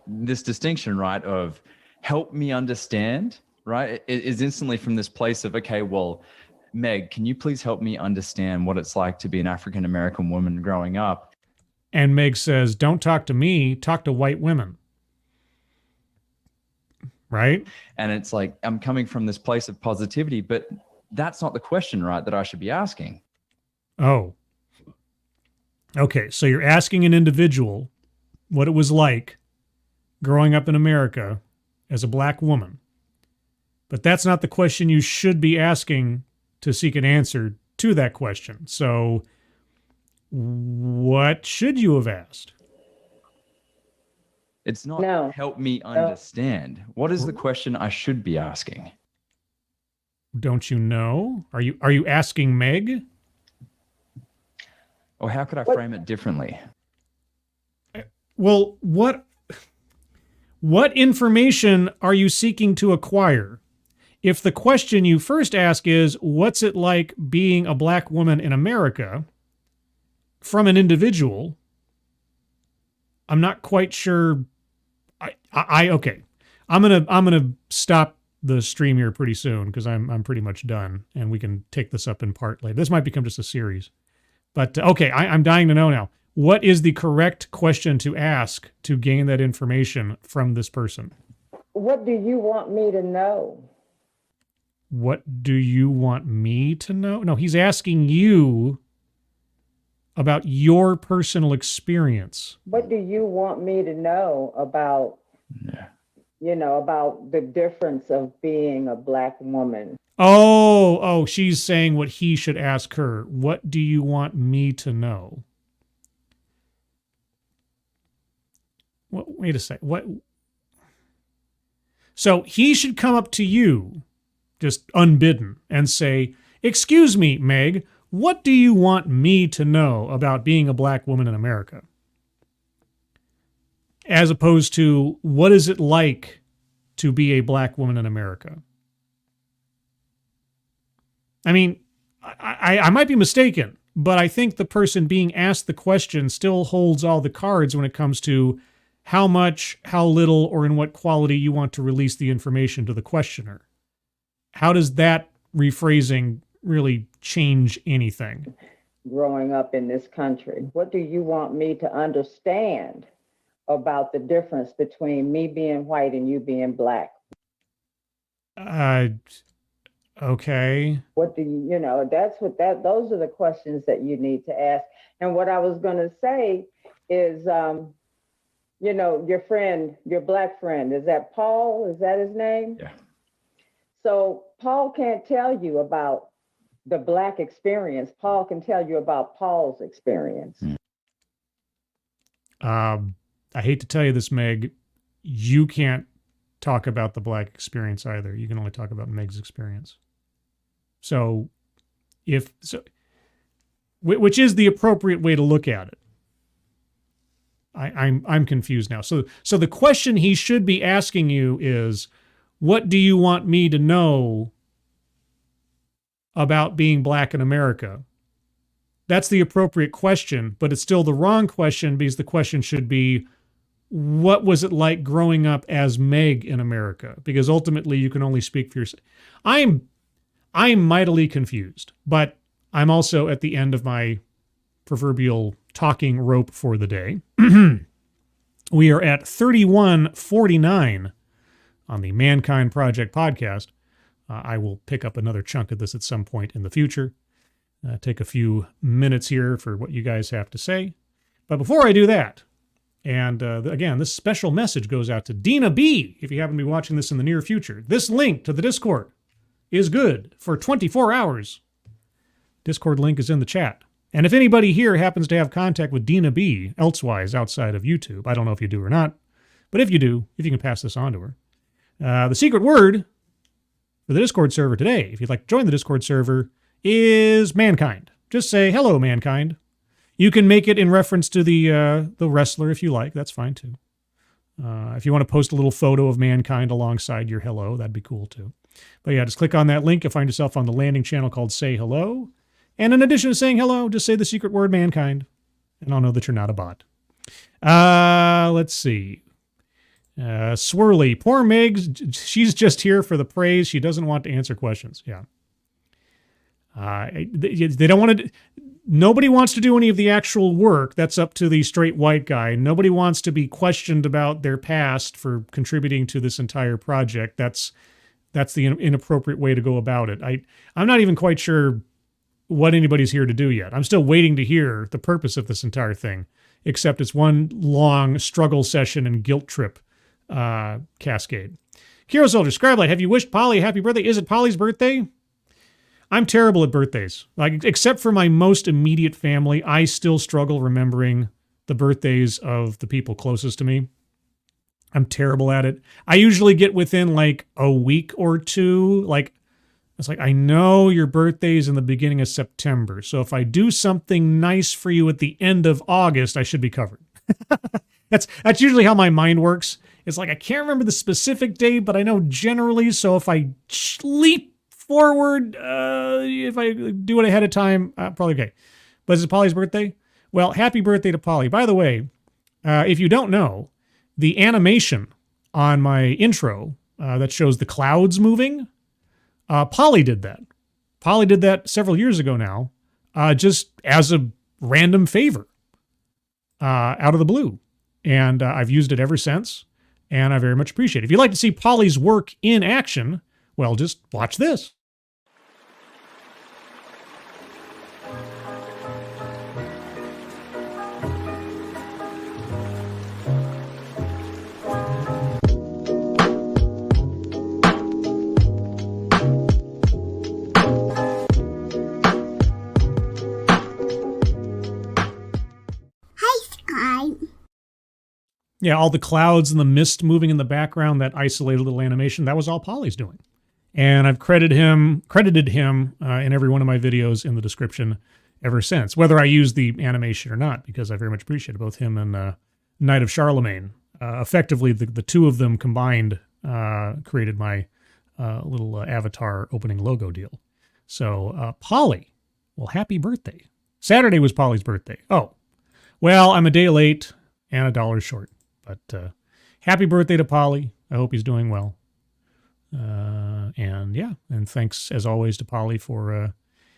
this distinction, right, of help me understand, right? It is instantly from this place of, okay, well, Meg, can you please help me understand what it's like to be an African-American woman growing up? And Meg says, don't talk to me, talk to white women. Right? And it's like, I'm coming from this place of positivity, but that's not the question, right, that I should be asking. Oh. Okay, so you're asking an individual what it was like growing up in America as a black woman. But that's not the question you should be asking to seek an answer to that question. So what should you have asked? It's not help me understand. What is the question I should be asking? Don't you know? Are you asking Meg? Or how could I frame it differently? Well, what information are you seeking to acquire? If the question you first ask is, what's it like being a black woman in America, from an individual, I'm not quite sure. Okay. I'm gonna stop the stream here pretty soon because I'm pretty much done, and we can take this up in part later. This might become just a series, but okay. I'm dying to know now. What is the correct question to ask to gain that information from this person? What do you want me to know? What do you want me to know? No, he's asking you about your personal experience. What do you want me to know about about the difference of being a Black woman. Oh, she's saying what he should ask her. What do you want me to know? Wait a sec. What? So he should come up to you, just unbidden, and say, "Excuse me, Meg, what do you want me to know about being a Black woman in America?" As opposed to, what is it like to be a Black woman in America? I mean, I might be mistaken, but I think the person being asked the question still holds all the cards when it comes to how much, how little, or in what quality you want to release the information to the questioner. How does that rephrasing really change anything? Growing up in this country, what do you want me to understand about the difference between me being white and you being Black? Okay. What do those are the questions that you need to ask. And what I was going to say is, your friend, your Black friend, is that Paul? Is that his name? Yeah. So Paul can't tell you about the Black experience. Paul can tell you about Paul's experience. I hate to tell you this, Meg, you can't talk about the Black experience either. You can only talk about Meg's experience. So, which is the appropriate way to look at it? I'm confused now. So the question he should be asking you is, what do you want me to know about being Black in America? That's the appropriate question, but it's still the wrong question, because the question should be, what was it like growing up as Meg in America? Because ultimately you can only speak for yourself. I'm mightily confused, but I'm also at the end of my proverbial talking rope for the day. We are at 31:49 on the Mankind Project podcast. I will pick up another chunk of this at some point in the future. Take a few minutes here for what you guys have to say. But before I do that, and again, this special message goes out to Dina B. If you happen to be watching this in the near future, this link to the Discord is good for 24 hours. Discord link is in the chat. And if anybody here happens to have contact with Dina B, elsewise outside of YouTube, I don't know if you do or not, but if you do, if you can pass this on to her. The secret word for the Discord server today, if you'd like to join the Discord server, is mankind. Just say, hello, mankind. You can make it in reference to the wrestler if you like. That's fine, too. If you want to post a little photo of mankind alongside your hello, that'd be cool, too. But yeah, just click on that link. You'll find yourself on the landing channel called Say Hello. And in addition to saying hello, just say the secret word mankind, and I'll know that you're not a bot. Let's see. Swirly. Poor Meg, she's just here for the praise. She doesn't want to answer questions. Yeah. They don't want to... Nobody wants to do any of the actual work. That's up to the straight white guy. Nobody wants to be questioned about their past for contributing to this entire project. That's the inappropriate way to go about it. I'm not even quite sure what anybody's here to do yet. I'm still waiting to hear the purpose of this entire thing, except it's one long struggle session and guilt trip cascade. Kiro Soldier, Scribelight, have you wished Polly a happy birthday? Is it Polly's birthday? I'm terrible at birthdays. Like, except for my most immediate family, I still struggle remembering the birthdays of the people closest to me. I'm terrible at it. I usually get within like a week or two. Like, it's like, I know your birthday is in the beginning of September, so if I do something nice for you at the end of August, I should be covered. That's usually how my mind works. It's like, I can't remember the specific day, but I know generally, so if I leap forward, if I do it ahead of time, probably okay. But is it Polly's birthday? Well, happy birthday to Polly. By the way, if you don't know, the animation on my intro that shows the clouds moving, Polly did that. Polly did that several years ago now, just as a random favor out of the blue. And I've used it ever since, and I very much appreciate it. If you'd like to see Polly's work in action, well, just watch this. Yeah, all the clouds and the mist moving in the background, that isolated little animation, that was all Polly's doing. And I've credited him in every one of my videos in the description ever since, whether I use the animation or not, because I very much appreciate both him and Knight of Charlemagne. Effectively, the two of them combined created my little avatar opening logo deal. So, Polly, well, happy birthday. Saturday was Polly's birthday. Oh, well, I'm a day late and $1 short. But happy birthday to Polly. I hope he's doing well. And thanks as always to Polly for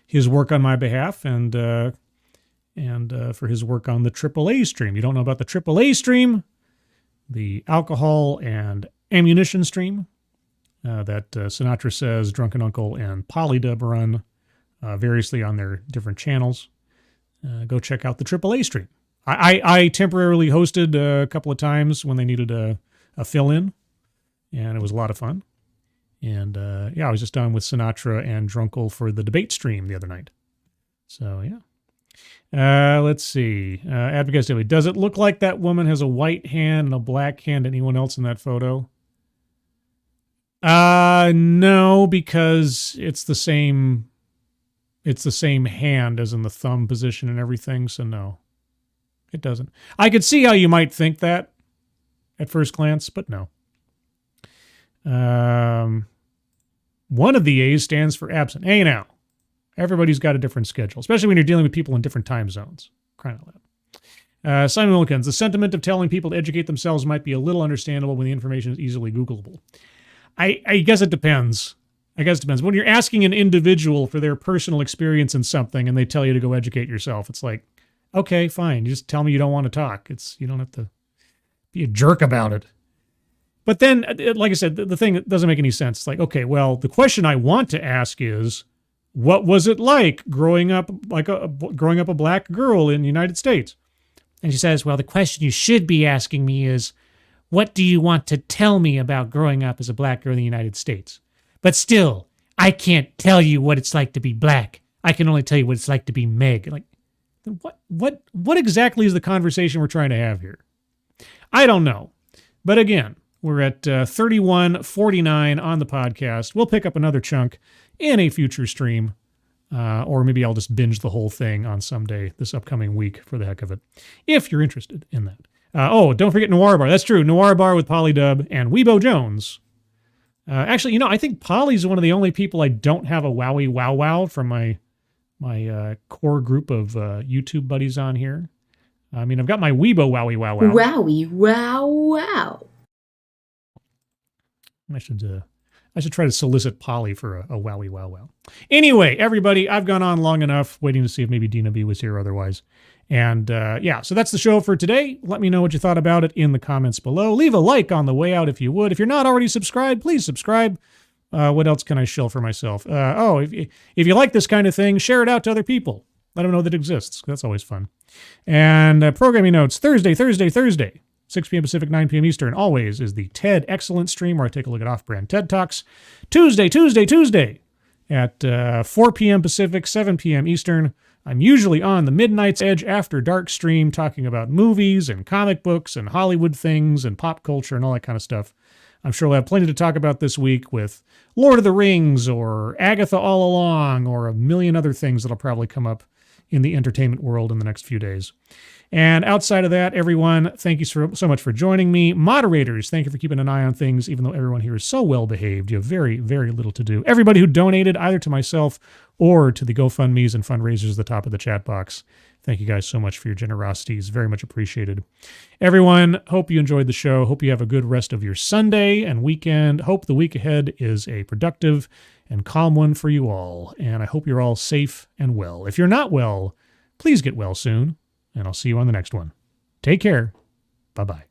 his work on my behalf and for his work on the AAA stream. You don't know about the AAA stream, the alcohol and ammunition stream that Sinatra Says, Drunken Uncle, and Polydub run variously on their different channels. Go check out the AAA stream. I temporarily hosted a couple of times when they needed a fill-in, and it was a lot of fun. And I was just on with Sinatra and Drunkle for the debate stream the other night. So, yeah. Let's see. Advocates Daily. Does it look like that woman has a white hand and a black hand? Anyone else in that photo? No, because it's the same hand as in the thumb position and everything, so no. It doesn't. I could see how you might think that at first glance, but no. One of the A's stands for absent. Hey, now. Everybody's got a different schedule, especially when you're dealing with people in different time zones. Crying out loud. Simon Wilkins, the sentiment of telling people to educate themselves might be a little understandable when the information is easily Googleable. I guess it depends. When you're asking an individual for their personal experience in something and they tell you to go educate yourself, it's like, okay, fine. You just tell me you don't want to talk. You don't have to be a jerk about it. But then, like I said, the thing doesn't make any sense. It's like, okay, well, the question I want to ask is, what was it like growing up a black girl in the United States? And she says, well, the question you should be asking me is, what do you want to tell me about growing up as a black girl in the United States? But still, I can't tell you what it's like to be black. I can only tell you what it's like to be Meg. Like, what exactly is the conversation we're trying to have here? I don't know. But again, we're at 31:49 on the podcast. We'll pick up another chunk in a future stream. Or maybe I'll just binge the whole thing on some day this upcoming week for the heck of it, if you're interested in that. Don't forget Noir Bar. That's true. Noir Bar with Polydub and Weebo Jones. Actually, I think Polly's one of the only people I don't have a Wowie Wow Wow from my core group of YouTube buddies on here. I mean, I've got my Weebo Wowie Wow Wow. Wowie Wow Wow. I should try to solicit Polly for a Wowie Wow Wow. Anyway, everybody, I've gone on long enough, waiting to see if maybe Dina B was here otherwise. And so that's the show for today. Let me know what you thought about it in the comments below. Leave a like on the way out if you would. If you're not already subscribed, please subscribe. What else can I shill for myself? If you like this kind of thing, share it out to other people. Let them know that it exists. That's always fun. And programming notes, Thursday, 6 p.m. Pacific, 9 p.m. Eastern, always is the TED Excellence stream where I take a look at off-brand TED Talks. Tuesday at 4 p.m. Pacific, 7 p.m. Eastern. I'm usually on the Midnight's Edge After Dark stream talking about movies and comic books and Hollywood things and pop culture and all that kind of stuff. I'm sure we'll have plenty to talk about this week with Lord of the Rings or Agatha All Along or a million other things that'll probably come up in the entertainment world in the next few days. And outside of that, everyone, thank you so much for joining me. Moderators, thank you for keeping an eye on things, even though everyone here is so well behaved. You have very, very little to do. Everybody who donated either to myself or to the GoFundMes and fundraisers at the top of the chat box, thank you guys so much for your generosity. It's very much appreciated. Everyone, hope you enjoyed the show. Hope you have a good rest of your Sunday and weekend. Hope the week ahead is a productive and calm one for you all. And I hope you're all safe and well. If you're not well, please get well soon. And I'll see you on the next one. Take care. Bye-bye.